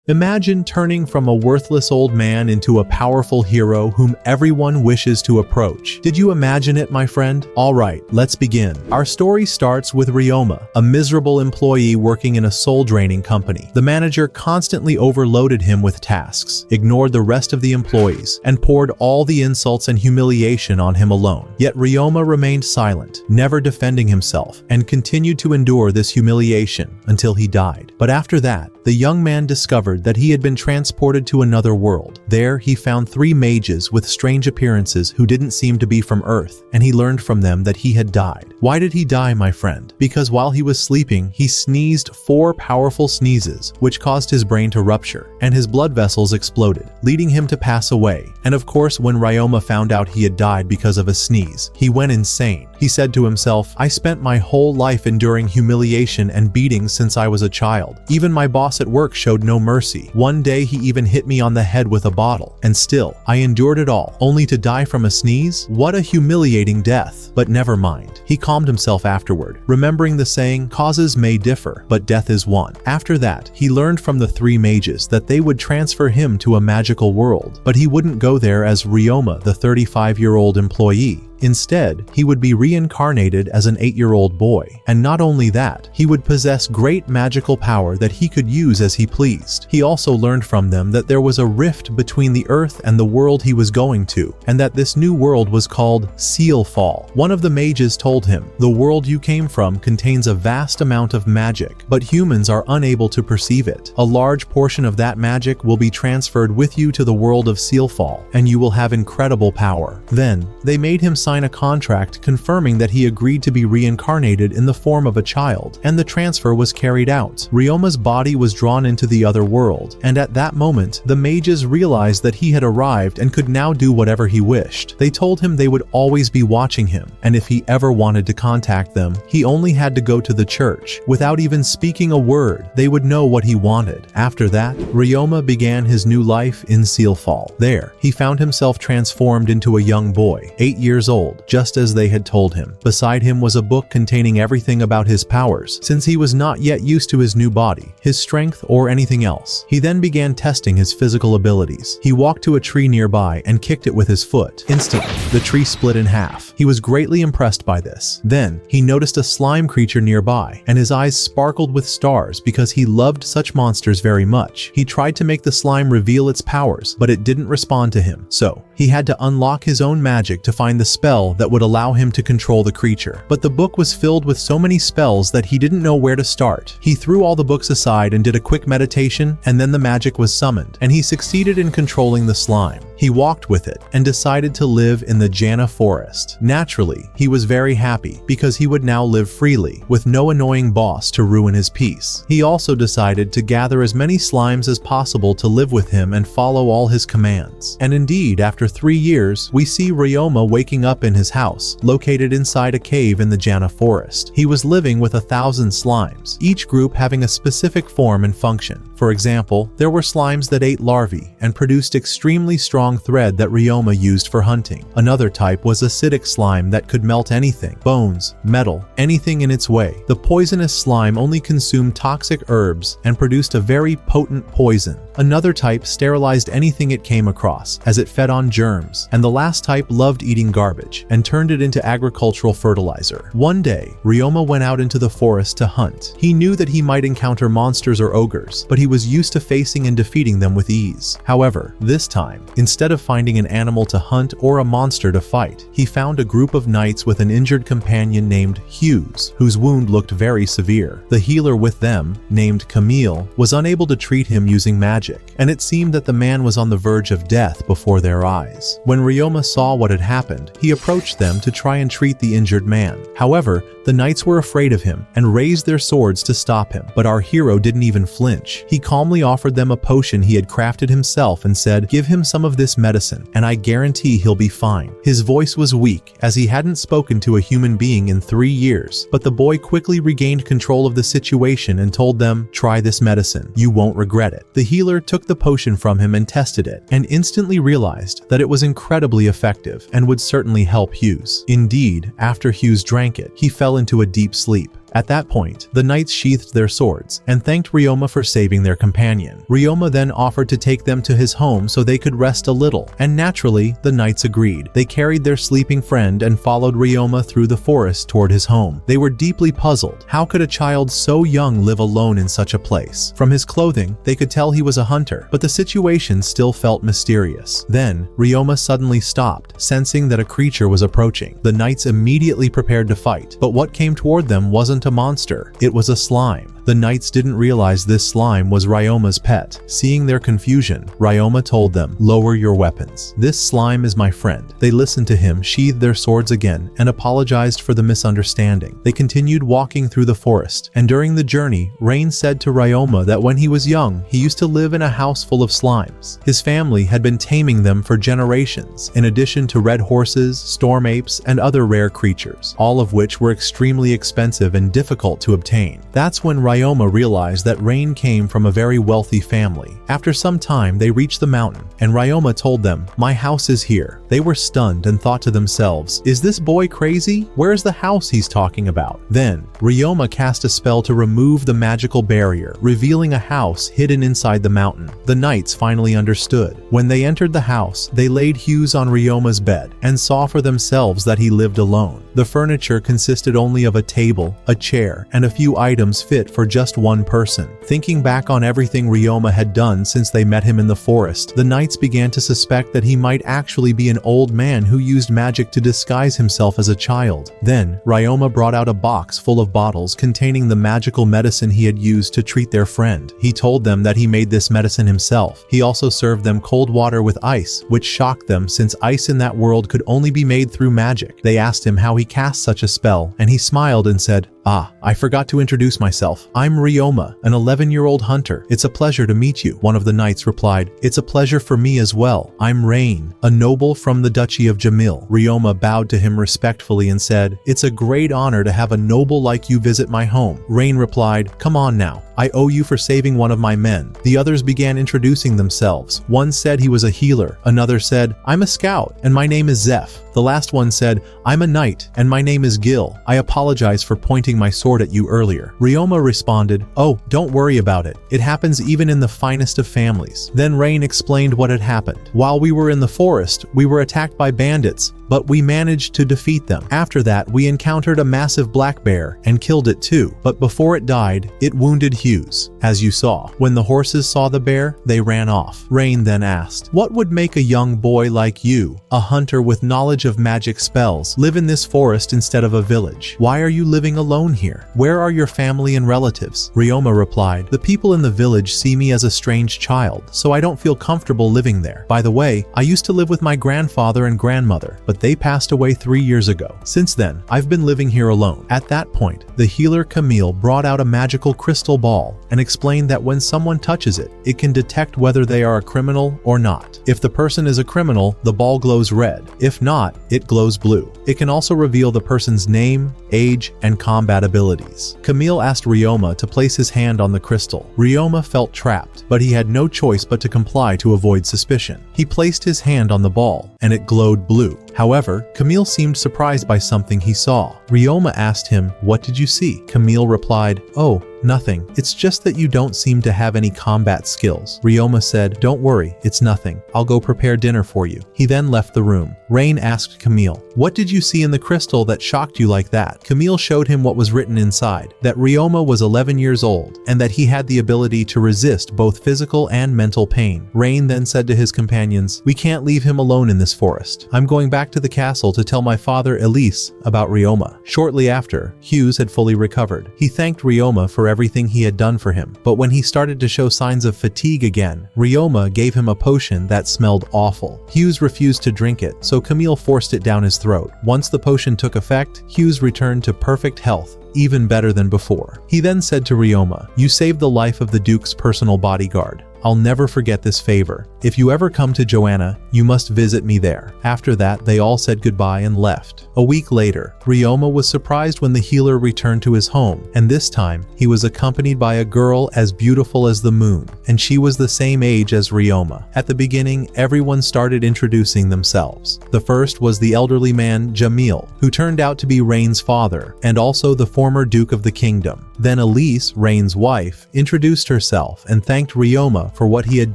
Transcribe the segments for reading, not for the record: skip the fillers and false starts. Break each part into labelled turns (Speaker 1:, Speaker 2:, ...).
Speaker 1: Imagine turning from a worthless old man into a powerful hero whom everyone wishes to approach. Did you imagine it, my friend? Alright, let's begin. Our story starts with Ryoma, a miserable employee working in a soul-draining company. The manager constantly overloaded him with tasks, ignored the rest of the employees, and poured all the insults and humiliation on him alone. Yet Ryoma remained silent, never defending himself, and continued to endure this humiliation until he died. But after that, the young man discovered that he had been transported to another world. There, he found 3 mages with strange appearances who didn't seem to be from Earth, and he learned from them that he had died. Why did he die, my friend? Because while he was sleeping, he sneezed 4 powerful sneezes, which caused his brain to rupture, and his blood vessels exploded, leading him to pass away. And of course, when Ryoma found out he had died because of a sneeze, he went insane. He said to himself, "I spent my whole life enduring humiliation and beatings since I was a child. Even my boss at work showed no mercy. One day he even hit me on the head with a bottle. And still, I endured it all, only to die from a sneeze? What a humiliating death." But never mind. He calmed himself afterward, remembering the saying, "Causes may differ, but death is one." After that, he learned from the 3 mages that they would transfer him to a magical world. But he wouldn't go there as Ryoma, the 35-year-old employee. Instead, he would be reincarnated as an 8-year-old boy. And not only that, he would possess great magical power that he could use as he pleased. He also learned from them that there was a rift between the Earth and the world he was going to, and that this new world was called Sealfall. One of the mages told him, "The world you came from contains a vast amount of magic, but humans are unable to perceive it. A large portion of that magic will be transferred with you to the world of Sealfall, and you will have incredible power." Then, they made him sign a contract confirming that he agreed to be reincarnated in the form of a child, and the transfer was carried out. Ryoma's body was drawn into the other world, and at that moment, the mages realized that he had arrived and could now do whatever he wished. They told him they would always be watching him, and if he ever wanted to contact them, he only had to go to the church. Without even speaking a word, they would know what he wanted. After that, Ryoma began his new life in Sealfall. There, he found himself transformed into a young boy, 8 years old, just as they had told him. Beside him was a book containing everything about his powers, since he was not yet used to his new body, his strength, or anything else. He then began testing his physical abilities. He walked to a tree nearby and kicked it with his foot. Instantly, the tree split in half. He was greatly impressed by this. Then, he noticed a slime creature nearby, and his eyes sparkled with stars because he loved such monsters very much. He tried to make the slime reveal its powers, but it didn't respond to him. So, he had to unlock his own magic to find the spell that would allow him to control the creature. But the book was filled with so many spells that he didn't know where to start. He threw all the books aside and did a quick meditation, and then the magic was summoned, and he succeeded in controlling the slime. He walked with it and decided to live in the Jana forest. Naturally, he was very happy because he would now live freely, with no annoying boss to ruin his peace. He also decided to gather as many slimes as possible to live with him and follow all his commands. And indeed, after 3 years, we see Ryoma waking up in his house, located inside a cave in the Jana forest. He was living with 1,000 slimes, each group having a specific form and function. For example, there were slimes that ate larvae and produced extremely strong thread that Ryoma used for hunting. Another type was acidic slime that could melt anything, bones, metal, anything in its way. The poisonous slime only consumed toxic herbs and produced a very potent poison. Another type sterilized anything it came across, as it fed on germs. And the last type loved eating garbage and turned it into agricultural fertilizer. One day, Ryoma went out into the forest to hunt. He knew that he might encounter monsters or ogres, but he was used to facing and defeating them with ease. However, this time, instead of finding an animal to hunt or a monster to fight, he found a group of knights with an injured companion named Hughes, whose wound looked very severe. The healer with them, named Camille, was unable to treat him using magic, and it seemed that the man was on the verge of death before their eyes. When Ryoma saw what had happened, he approached them to try and treat the injured man. However, the knights were afraid of him and raised their swords to stop him, but our hero didn't even flinch. He calmly offered them a potion he had crafted himself and said, "Give him some of this medicine, and I guarantee he'll be fine." His voice was weak, as he hadn't spoken to a human being in 3 years, but the boy quickly regained control of the situation and told them, "Try this medicine. You won't regret it." The healer took the potion from him and tested it, and instantly realized that it was incredibly effective and would certainly help Hughes. Indeed, after Hughes drank it, he fell into a deep sleep. At that point, the knights sheathed their swords and thanked Ryoma for saving their companion. Ryoma then offered to take them to his home so they could rest a little, and naturally, the knights agreed. They carried their sleeping friend and followed Ryoma through the forest toward his home. They were deeply puzzled. How could a child so young live alone in such a place? From his clothing, they could tell he was a hunter, but the situation still felt mysterious. Then, Ryoma suddenly stopped, sensing that a creature was approaching. The knights immediately prepared to fight, but what came toward them wasn't a monster, it was a slime. The knights didn't realize this slime was Ryoma's pet. Seeing their confusion, Ryoma told them, "Lower your weapons. This slime is my friend." They listened to him, sheathed their swords again, and apologized for the misunderstanding. They continued walking through the forest, and during the journey, Rain said to Ryoma that when he was young, he used to live in a house full of slimes. His family had been taming them for generations, in addition to red horses, storm apes, and other rare creatures, all of which were extremely expensive and difficult to obtain. That's when Ryoma realized that Rain came from a very wealthy family. After some time, they reached the mountain, and Ryoma told them, "My house is here." They were stunned and thought to themselves, "Is this boy crazy? Where's the house he's talking about?" Then, Ryoma cast a spell to remove the magical barrier, revealing a house hidden inside the mountain. The knights finally understood. When they entered the house, they laid Hughes on Ryoma's bed and saw for themselves that he lived alone. The furniture consisted only of a table, a chair, and a few items fit for just one person. Thinking back on everything Ryoma had done since they met him in the forest, the knights began to suspect that he might actually be an old man who used magic to disguise himself as a child. Then, Ryoma brought out a box full of bottles containing the magical medicine he had used to treat their friend. He told them that he made this medicine himself. He also served them cold water with ice, which shocked them since ice in that world could only be made through magic. They asked him how he cast such a spell, and he smiled and said, "Ah, I forgot to introduce myself. I'm Ryoma, an 11-year-old hunter. It's a pleasure to meet you." One of the knights replied, "It's a pleasure for me as well. I'm Rain, a noble from the Duchy of Jamil." Ryoma bowed to him respectfully and said, "It's a great honor to have a noble like you visit my home." Rain replied, "Come on now. I owe you for saving one of my men." The others began introducing themselves. One said he was a healer. Another said, "I'm a scout, and my name is Zeph." The last one said, "I'm a knight, and my name is Gil. I apologize for pointing my sword at you earlier." Ryoma responded, "Oh, don't worry about it. It happens even in the finest of families." Then Rain explained what had happened. "While we were in the forest, we were attacked by bandits, but we managed to defeat them. After that, we encountered a massive black bear and killed it too. But before it died, it wounded Hughes, as you saw. When the horses saw the bear, they ran off." Rain then asked, "What would make a young boy like you, a hunter with knowledge of magic spells, live in this forest instead of a village? Why are you living alone here? Where are your family and relatives?" Ryoma replied, "The people in the village see me as a strange child, so I don't feel comfortable living there. By the way, I used to live with my grandfather and grandmother, but they passed away 3 years ago. Since then, I've been living here alone." At that point, the healer Camille brought out a magical crystal ball and explained that when someone touches it, it can detect whether they are a criminal or not. If the person is a criminal, the ball glows red. If not, it glows blue. It can also reveal the person's name, age, and combat abilities. Camille asked Ryoma to place his hand on the crystal. Ryoma felt trapped, but he had no choice but to comply to avoid suspicion. He placed his hand on the ball, and it glowed blue. However, Camille seemed surprised by something he saw. Ryoma asked him, "What did you see?" Camille replied, "Oh, nothing. It's just that you don't seem to have any combat skills." Ryoma said, "Don't worry, it's nothing. I'll go prepare dinner for you." He then left the room. Rain asked Camille, "What did you see in the crystal that shocked you like that?" Camille showed him what was written inside, that Ryoma was 11 years old, and that he had the ability to resist both physical and mental pain. Rain then said to his companions, "We can't leave him alone in this forest. I'm going back to the castle to tell my father Elise about Ryoma." Shortly after, Hughes had fully recovered. He thanked Ryoma for everything he had done for him, but when he started to show signs of fatigue again, Ryoma gave him a potion that smelled awful. Hughes refused to drink it, so Camille forced it down his throat. Once the potion took effect, Hughes returned to perfect health, even better than before. He then said to Ryoma, "You saved the life of the Duke's personal bodyguard. I'll never forget this favor. If you ever come to Joanna, you must visit me there." After that, they all said goodbye and left. A week later, Ryoma was surprised when the healer returned to his home, and this time, he was accompanied by a girl as beautiful as the moon, and she was the same age as Ryoma. At the beginning, everyone started introducing themselves. The first was the elderly man, Jamil, who turned out to be Rain's father, and also the former Duke of the Kingdom. Then Elise, Rain's wife, introduced herself and thanked Ryoma for what he had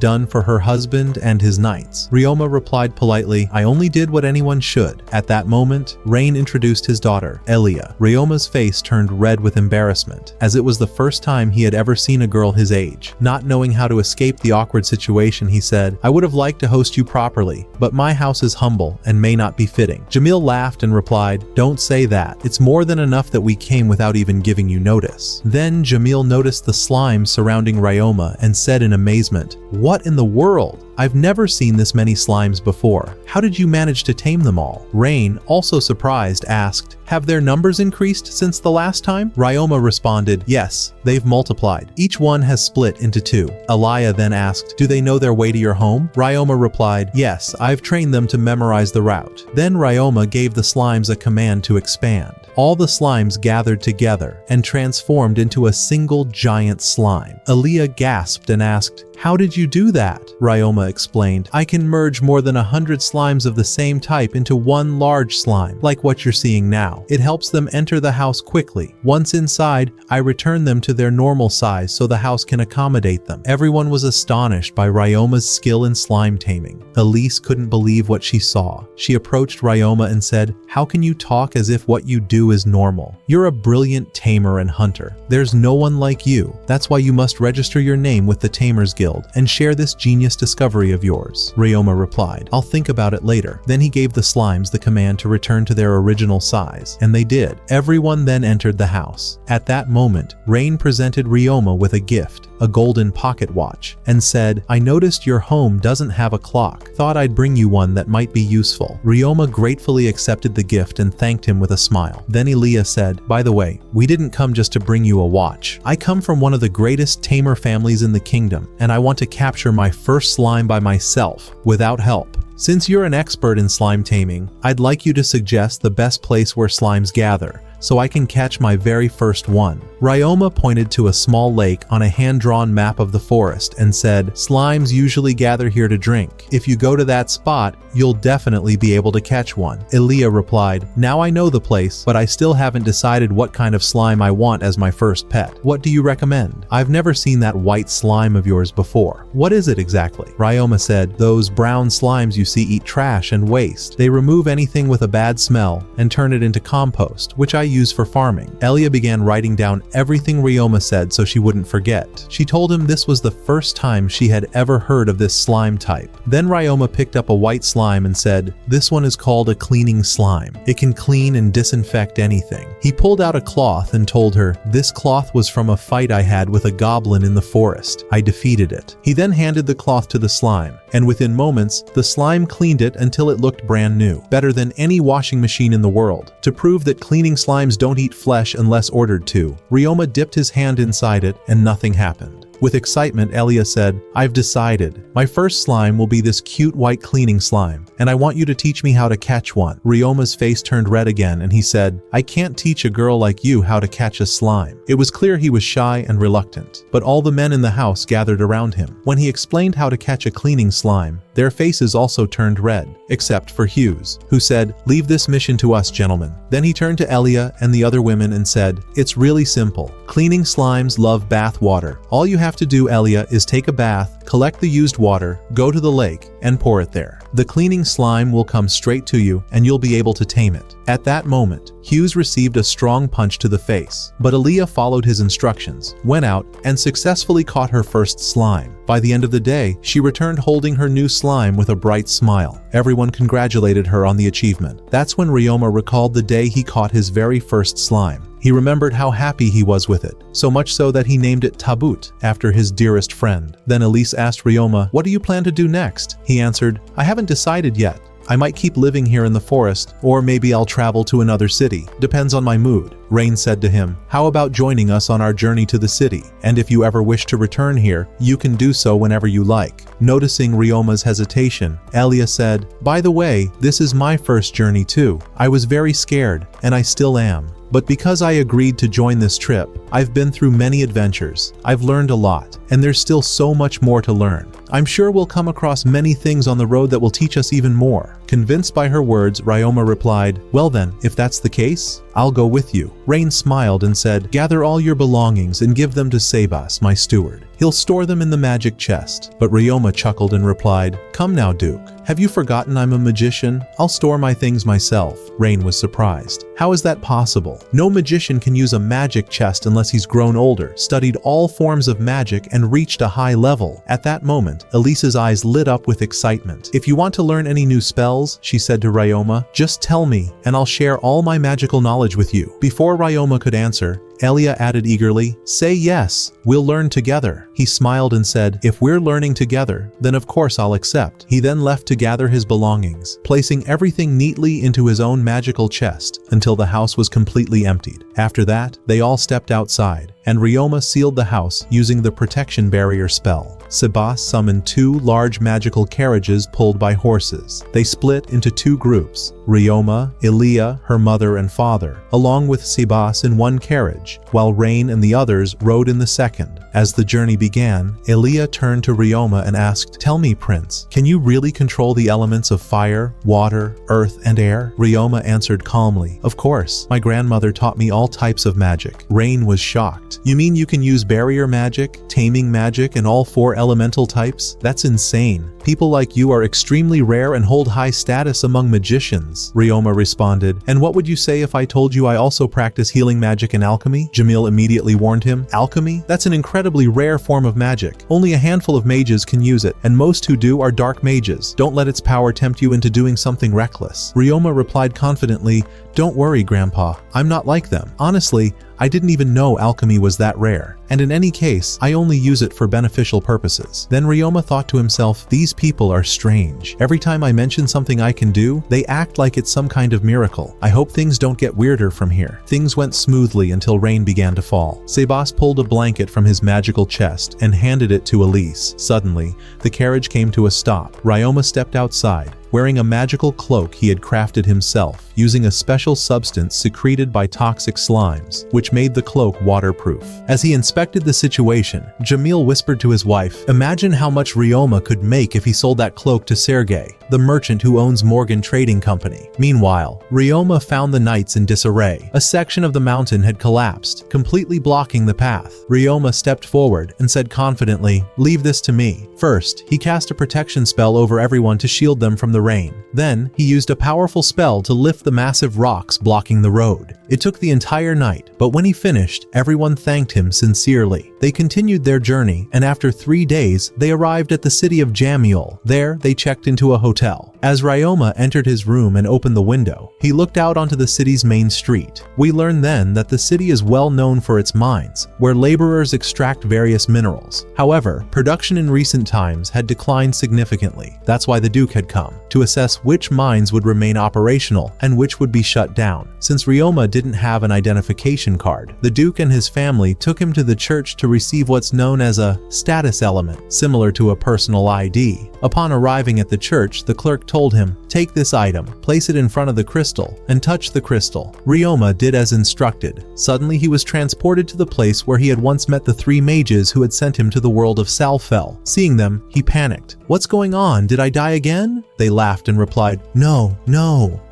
Speaker 1: done for her husband and his knights. Ryoma replied politely, "I only did what anyone should." At that moment, Rain introduced his daughter, Elia. Ryoma's face turned red with embarrassment, as it was the first time he had ever seen a girl his age. Not knowing how to escape the awkward situation, he said, "I would have liked to host you properly, but my house is humble and may not be fitting." Jamil laughed and replied, "Don't say that. It's more than enough that we came without even giving you notice." Then Jamil noticed the slime surrounding Ryoma and said in amazement, "What in the world? I've never seen this many slimes before. How did you manage to tame them all?" Rain, also surprised, asked, "Have their numbers increased since the last time?" Ryoma responded, "Yes, they've multiplied. Each one has split into 2. Elia then asked, "Do they know their way to your home?" Ryoma replied, "Yes, I've trained them to memorize the route." Then Ryoma gave the slimes a command to expand. All the slimes gathered together and transformed into a single giant slime. Elia gasped and asked, "How did you do that?" Ryoma explained, "I can merge more than 100 slimes of the same type into one large slime, like what you're seeing now. It helps them enter the house quickly. Once inside, I return them to their normal size so the house can accommodate them." Everyone was astonished by Ryoma's skill in slime taming. Elise couldn't believe what she saw. She approached Ryoma and said, "How can you talk as if what you do is normal? You're a brilliant tamer and hunter. There's no one like you. That's why you must register your name with the Tamers Guild and share this genius discovery of yours." Ryoma replied, "I'll think about it later." Then he gave the slimes the command to return to their original size, and they did. Everyone then entered the house. At that moment, Rain presented Ryoma with a gift, a golden pocket watch, and said, "I noticed your home doesn't have a clock. Thought I'd bring you one that might be useful." Ryoma gratefully accepted the gift and thanked him with a smile. Then Elia said, "By the way, we didn't come just to bring you a watch. I come from one of the greatest tamer families in the kingdom, and I want to capture my first slime by myself, without help. Since you're an expert in slime taming, I'd like you to suggest the best place where slimes gather, so I can catch my very first one." Ryoma pointed to a small lake on a hand-drawn map of the forest and said, "Slimes usually gather here to drink. If you go to that spot, you'll definitely be able to catch one." Elia replied, "Now I know the place, but I still haven't decided what kind of slime I want as my first pet. What do you recommend? I've never seen that white slime of yours before. What is it exactly?" Ryoma said, "Those brown slimes you see eat trash and waste. They remove anything with a bad smell and turn it into compost, which I use for farming." Elia began writing down everything Ryoma said so she wouldn't forget. She told him this was the first time she had ever heard of this slime type. Then Ryoma picked up a white slime and said, "This one is called a cleaning slime. It can clean and disinfect anything." He pulled out a cloth and told her, "This cloth was from a fight I had with a goblin in the forest. I defeated it." He then handed the cloth to the slime, and within moments, the slime cleaned it until it looked brand new, better than any washing machine in the world. To prove that cleaning slimes don't eat flesh unless ordered to, Ryoma dipped his hand inside it and nothing happened. With excitement, Elia said, "I've decided. My first slime will be this cute white cleaning slime, and I want you to teach me how to catch one." Ryoma's face turned red again and he said, "I can't teach a girl like you how to catch a slime." It was clear he was shy and reluctant, but all the men in the house gathered around him. When he explained how to catch a cleaning slime, their faces also turned red, except for Hughes, who said, "Leave this mission to us, gentlemen." Then he turned to Elia and the other women and said, "It's really simple. Cleaning slimes love bath water. All you have to do, Elia, is take a bath, collect the used water, go to the lake, and pour it there. The cleaning slime will come straight to you and you'll be able to tame it." At that moment, Hughes received a strong punch to the face, but Elia followed his instructions, went out, and successfully caught her first slime. By the end of the day, she returned holding her new slime with a bright smile. Everyone congratulated her on the achievement. That's when Ryoma recalled the day he caught his very first slime. He remembered how happy he was with it, so much so that he named it Tabut, after his dearest friend. Then Elise asked Ryoma, "What do you plan to do next?" He answered, "I haven't decided yet. I might keep living here in the forest, or maybe I'll travel to another city. Depends on my mood. Rain said to him, how about joining us on our journey to the city? And if you ever wish to return here, you can do so whenever you like. Noticing Ryoma's hesitation, Elia said, by the way, this is my first journey too. I was very scared, and I still am. But because I agreed to join this trip, I've been through many adventures. I've learned a lot, and there's still so much more to learn. I'm sure we'll come across many things on the road that will teach us even more. Convinced by her words, Ryoma replied, well then, if that's the case, I'll go with you. Rain smiled and said, gather all your belongings and give them to Sebas, my steward. He'll store them in the magic chest. But Ryoma chuckled and replied, come now, Duke. Have you forgotten I'm a magician? I'll store my things myself. Rain was surprised. How is that possible? No magician can use a magic chest unless he's grown older, studied all forms of magic, and reached a high level. At that moment, Elisa's eyes lit up with excitement. If you want to learn any new spells, she said to Ryoma, just tell me, and I'll share all my magical knowledge with you. Before Ryoma could answer, Elia added eagerly, say yes, we'll learn together. He smiled and said, if we're learning together, then of course I'll accept. He then left to gather his belongings, placing everything neatly into his own magical chest until the house was completely emptied. After that, they all stepped outside, and Ryoma sealed the house using the protection barrier spell. Sebas summoned 2 large magical carriages pulled by horses. They split into 2 groups, Ryoma, Elia, her mother and father, along with Sebas in one carriage, while Rain and the others rode in the second. As the journey began, Elia turned to Ryoma and asked, tell me, Prince, can you really control the elements of fire, water, earth, and air? Ryoma answered calmly, of course, my grandmother taught me all types of magic. Rain was shocked. You mean you can use barrier magic, taming magic, and all 4 elemental types? That's insane. People like you are extremely rare and hold high status among magicians. Ryoma responded, and what would you say if I told you I also practice healing magic and alchemy? Jamil immediately warned him, alchemy? That's an incredibly rare form of magic. Only a handful of mages can use it, and most who do are dark mages. Don't let its power tempt you into doing something reckless. Ryoma replied confidently, don't worry, Grandpa, I'm not like them. Honestly, I didn't even know alchemy was that rare, and in any case, I only use it for beneficial purposes. Then Ryoma thought to himself, these people are strange. Every time I mention something I can do, they act like it's some kind of miracle. I hope things don't get weirder from here. Things went smoothly until rain began to fall. Sebas pulled a blanket from his magical chest and handed it to Elise. Suddenly, the carriage came to a stop. Ryoma stepped outside, wearing a magical cloak he had crafted himself, using a special substance secreted by toxic slimes, which made the cloak waterproof. As he inspected the situation, Jamil whispered to his wife, imagine how much Ryoma could make if he sold that cloak to Sergei, the merchant who owns Morgan Trading Company. Meanwhile, Ryoma found the knights in disarray. A section of the mountain had collapsed, completely blocking the path. Ryoma stepped forward and said confidently, leave this to me. First, he cast a protection spell over everyone to shield them from the rain. Then, he used a powerful spell to lift the massive rocks blocking the road. It took the entire night, but when he finished, everyone thanked him sincerely. They continued their journey, and after 3 days, they arrived at the city of Jamiel. There, they checked into a hotel. As Ryoma entered his room and opened the window, he looked out onto the city's main street. We learned then that the city is well known for its mines, where laborers extract various minerals. However, production in recent times had declined significantly. That's why the Duke had come, to assess which mines would remain operational and which would be shut down. Since Ryoma didn't have an identification card, the Duke and his family took him to the church to receive what's known as a status element, similar to a personal ID. Upon arriving at the church, the clerk told him, take this item, place it in front of the crystal, and touch the crystal. Ryoma did as instructed. Suddenly he was transported to the place where he had once met the 3 mages who had sent him to the world of Salfel. Seeing them, he panicked. What's going on? Did I die again? They laughed and replied, no,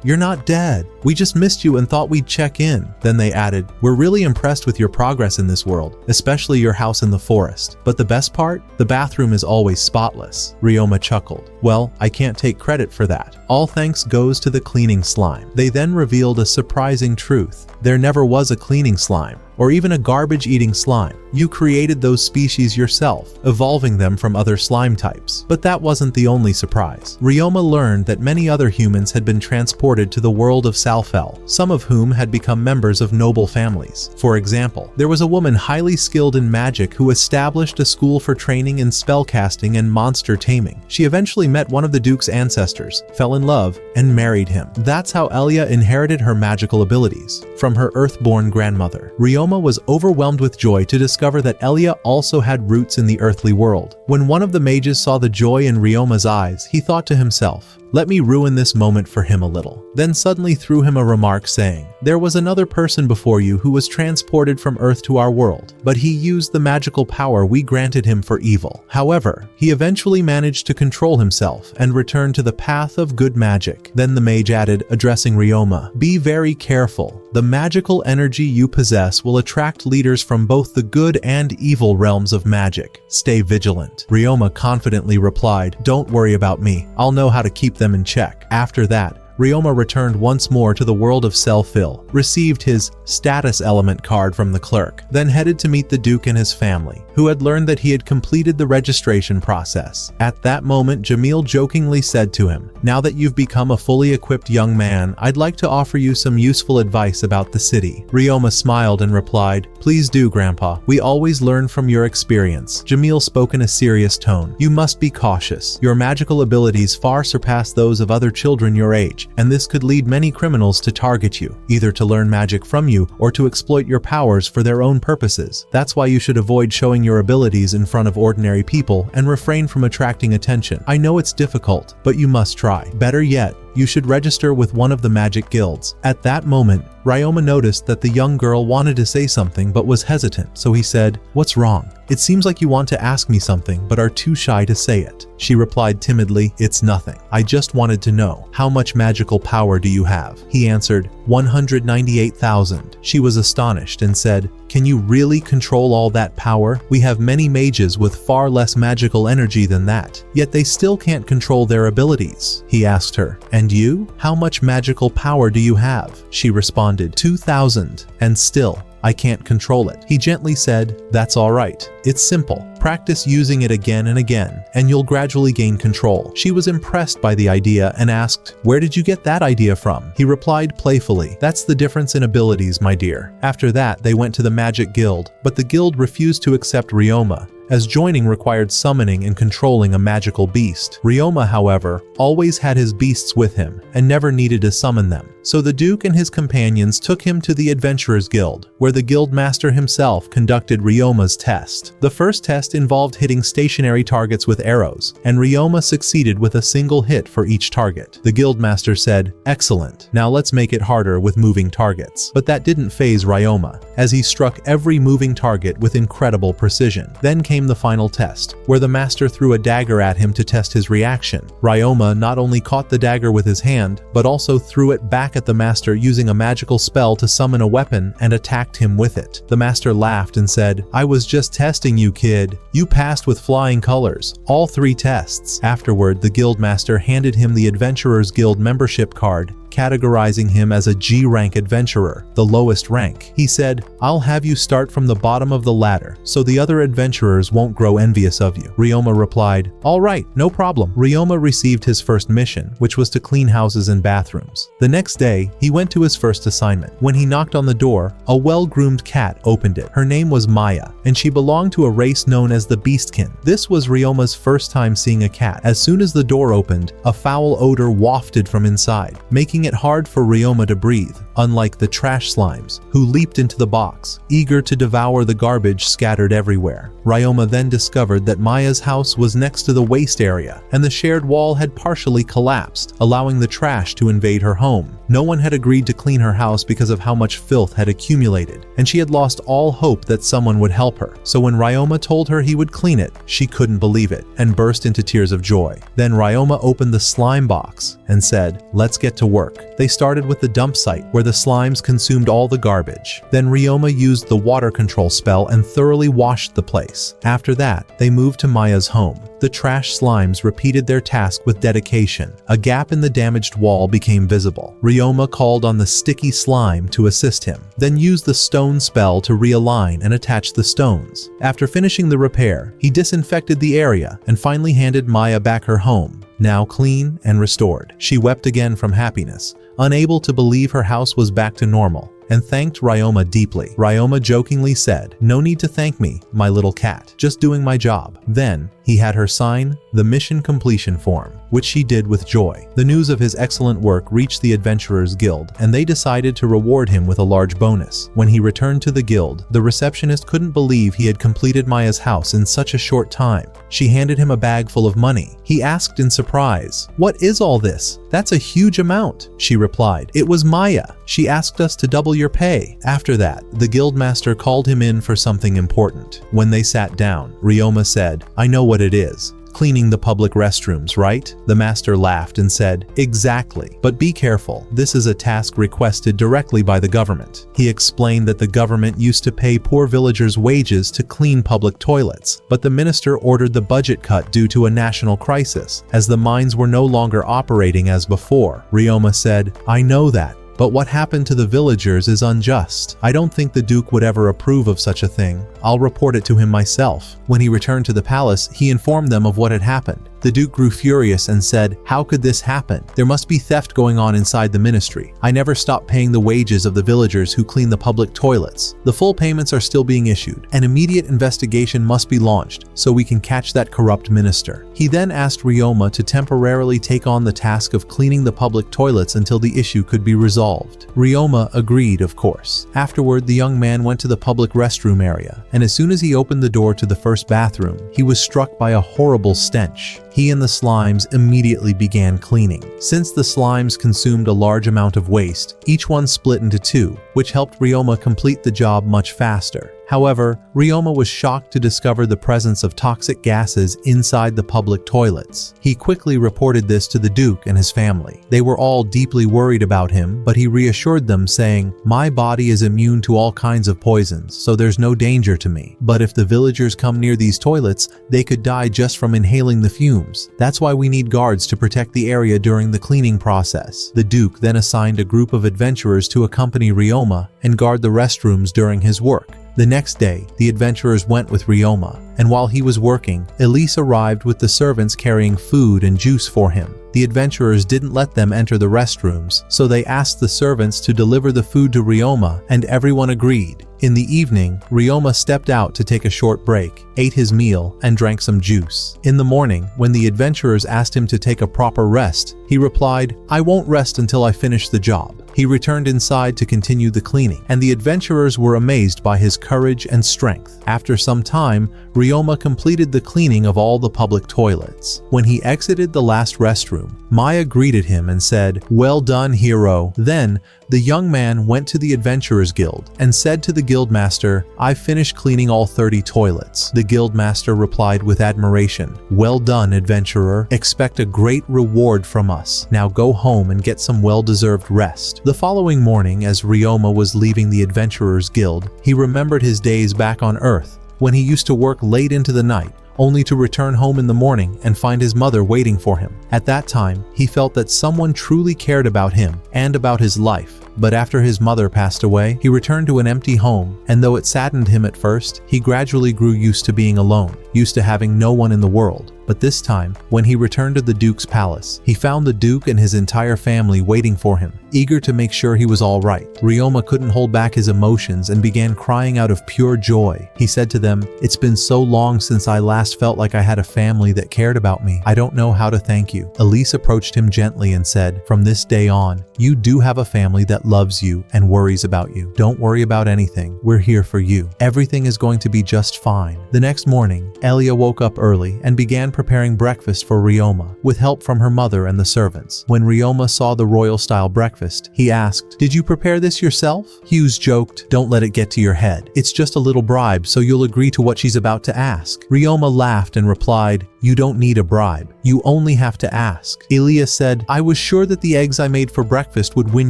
Speaker 1: you're not dead. We just missed you and thought we'd check in. Then they added, we're really impressed with your progress in this world, especially your house in the forest. But the best part? The bathroom is always spotless. Ryoma chuckled. Well, I can't take credit for that. All thanks goes to the cleaning slime. They then revealed a surprising truth. There never was a cleaning slime, or even a garbage-eating slime. You created those species yourself, evolving them from other slime types. But that wasn't the only surprise. Ryoma learned that many other humans had been transported to the world of Salfel, some of whom had become members of noble families. For example, there was a woman highly skilled in magic who established a school for training in spellcasting and monster taming. She eventually met one of the Duke's ancestors, fell in love, and married him. That's how Elia inherited her magical abilities from her earthborn grandmother. Ryoma was overwhelmed with joy to discover that Elia also had roots in the earthly world. When one of the mages saw the joy in Ryoma's eyes, he thought to himself, "Let me ruin this moment for him a little." Then suddenly threw him a remark saying, "There was another person before you who was transported from Earth to our world, but he used the magical power we granted him for evil. However, he eventually managed to control himself and return to the path of good magic." Then the mage added, addressing Ryoma, "Be very careful. The magical energy you possess will attract leaders from both the good and evil realms of magic. Stay vigilant." Ryoma confidently replied, "Don't worry about me. I'll know how to keep them in check." After that, Ryoma returned once more to the world of Selfil, received his status element card from the clerk, then headed to meet the Duke and his family, who had learned that he had completed the registration process. At that moment, Jamil jokingly said to him, "Now that you've become a fully equipped young man, I'd like to offer you some useful advice about the city." Ryoma smiled and replied, "Please do, Grandpa. We always learn from your experience." Jamil spoke in a serious tone. "You must be cautious. Your magical abilities far surpass those of other children your age, and this could lead many criminals to target you, either to learn magic from you or to exploit your powers for their own purposes. That's why you should avoid showing your abilities in front of ordinary people and refrain from attracting attention. I know it's difficult, but you must try. Better yet, you should register with one of the magic guilds." At that moment, Ryoma noticed that the young girl wanted to say something but was hesitant, so he said, "What's wrong? It seems like you want to ask me something but are too shy to say it." She replied timidly, "It's nothing. I just wanted to know, how much magical power do you have?" He answered, 198,000. She was astonished and said, "Can you really control all that power? We have many mages with far less magical energy than that, yet they still can't control their abilities." He asked her, "And you? How much magical power do you have?" She responded, 2,000, and still, I can't control it. He gently said, "That's all right. It's simple. Practice using it again and again, and you'll gradually gain control." She was impressed by the idea and asked, "Where did you get that idea from?" He replied playfully, "That's the difference in abilities, my dear." After that, they went to the Magic Guild, but the guild refused to accept Ryoma, as joining required summoning and controlling a magical beast. Ryoma, however, always had his beasts with him and never needed to summon them. So the Duke and his companions took him to the Adventurers Guild, where the guild master himself conducted Ryoma's test. The first test involved hitting stationary targets with arrows, and Ryoma succeeded with a single hit for each target. The guild master said, "Excellent. Now let's make it harder with moving targets." But that didn't faze Ryoma, as he struck every moving target with incredible precision. Then came the final test, where the master threw a dagger at him to test his reaction. Ryoma not only caught the dagger with his hand, but also threw it back at the master using a magical spell to summon a weapon and attacked him with it. The master laughed and said, "I was just testing you, kid. You passed with flying colors, all 3 tests." Afterward, the guild master handed him the Adventurers Guild membership card, categorizing him as a G-rank adventurer, the lowest rank. He said, "I'll have you start from the bottom of the ladder, so the other adventurers won't grow envious of you." Ryoma replied, "All right, no problem." Ryoma received his first mission, which was to clean houses and bathrooms. The next day, he went to his first assignment. When he knocked on the door, a well-groomed cat opened it. Her name was Maya, and she belonged to a race known as the Beastkin. This was Ryoma's first time seeing a cat. As soon as the door opened, a foul odor wafted from inside, making it hard for Ryoma to breathe, unlike the trash slimes, who leaped into the box, eager to devour the garbage scattered everywhere. Ryoma then discovered that Maya's house was next to the waste area, and the shared wall had partially collapsed, allowing the trash to invade her home. No one had agreed to clean her house because of how much filth had accumulated, and she had lost all hope that someone would help her. So when Ryoma told her he would clean it, she couldn't believe it, and burst into tears of joy. Then Ryoma opened the slime box and said, "Let's get to work." They started with the dump site, where where the slimes consumed all the garbage. Then Ryoma used the water control spell and thoroughly washed the place. After that, they moved to Maya's home. The trash slimes repeated their task with dedication. A gap in the damaged wall became visible. Ryoma called on the sticky slime to assist him, then used the stone spell to realign and attach the stones. After finishing the repair, he disinfected the area and finally handed Maya back her home, now clean and restored. She wept again from happiness, unable to believe her house was back to normal, and thanked Ryoma deeply. Ryoma jokingly said, "No need to thank me, my little cat, just doing my job." Then, he had her sign the mission completion form, which she did with joy. The news of his excellent work reached the Adventurers Guild, and they decided to reward him with a large bonus. When he returned to the guild, the receptionist couldn't believe he had completed Maya's house in such a short time. She handed him a bag full of money. He asked in surprise, "What is all this? That's a huge amount." She replied, "It was Maya. She asked us to double your pay." After that, the guildmaster called him in for something important. When they sat down, Ryoma said, "I know what it is. Cleaning the public restrooms, right?" The master laughed and said, "Exactly. But be careful. This is a task requested directly by the government." He explained that the government used to pay poor villagers wages to clean public toilets, but the minister ordered the budget cut due to a national crisis, as the mines were no longer operating as before. Ryoma said, "I know that. But what happened to the villagers is unjust. I don't think the Duke would ever approve of such a thing. I'll report it to him myself." When he returned to the palace, he informed them of what had happened. The Duke grew furious and said, "How could this happen? There must be theft going on inside the ministry. I never stopped paying the wages of the villagers who clean the public toilets. The full payments are still being issued. An immediate investigation must be launched so we can catch that corrupt minister." He then asked Ryoma to temporarily take on the task of cleaning the public toilets until the issue could be resolved. Ryoma agreed, of course. Afterward, the young man went to the public restroom area, and as soon as he opened the door to the first bathroom, he was struck by a horrible stench. He and the slimes immediately began cleaning. Since the slimes consumed a large amount of waste, each one split into two, which helped Ryoma complete the job much faster. However, Ryoma was shocked to discover the presence of toxic gases inside the public toilets. He quickly reported this to the Duke and his family. They were all deeply worried about him, but he reassured them, saying, "My body is immune to all kinds of poisons, so there's no danger to me. But if the villagers come near these toilets, they could die just from inhaling the fumes. That's why we need guards to protect the area during the cleaning process." The Duke then assigned a group of adventurers to accompany Ryoma and guard the restrooms during his work. The next day, the adventurers went with Ryoma, and while he was working, Elise arrived with the servants carrying food and juice for him. The adventurers didn't let them enter the restrooms, so they asked the servants to deliver the food to Ryoma, and everyone agreed. In the evening, Ryoma stepped out to take a short break, ate his meal, and drank some juice. In the morning, when the adventurers asked him to take a proper rest, he replied, "I won't rest until I finish the job." He returned inside to continue the cleaning, and the adventurers were amazed by his courage and strength. After some time, Ryoma completed the cleaning of all the public toilets. When he exited the last restroom, Maya greeted him and said, "Well done, hero." Then, the young man went to the Adventurers Guild and said to the guildmaster, "I've finished cleaning all 30 toilets." The guildmaster replied with admiration, "Well done, adventurer. Expect a great reward from us. Now go home and get some well-deserved rest." The following morning, as Ryoma was leaving the Adventurers Guild, he remembered his days back on Earth, when he used to work late into the night, only to return home in the morning and find his mother waiting for him. At that time, he felt that someone truly cared about him and about his life. But after his mother passed away, he returned to an empty home, and though it saddened him at first, he gradually grew used to being alone, used to having no one in the world. But this time, when he returned to the Duke's palace, he found the Duke and his entire family waiting for him, eager to make sure he was all right. Ryoma couldn't hold back his emotions and began crying out of pure joy. He said to them, "It's been so long since I last felt like I had a family that cared about me. I don't know how to thank you." Elise approached him gently and said, "From this day on, you do have a family that loves you and worries about you. Don't worry about anything. We're here for you. Everything is going to be just fine." The next morning, Elia woke up early and began preparing breakfast for Ryoma, with help from her mother and the servants. When Ryoma saw the royal-style breakfast, he asked, "Did you prepare this yourself?" Hughes joked, "Don't let it get to your head. It's just a little bribe, so you'll agree to what she's about to ask." Ryoma laughed and replied, You don't need a bribe. You only have to ask. Ilya said, I was sure that the eggs I made for breakfast would win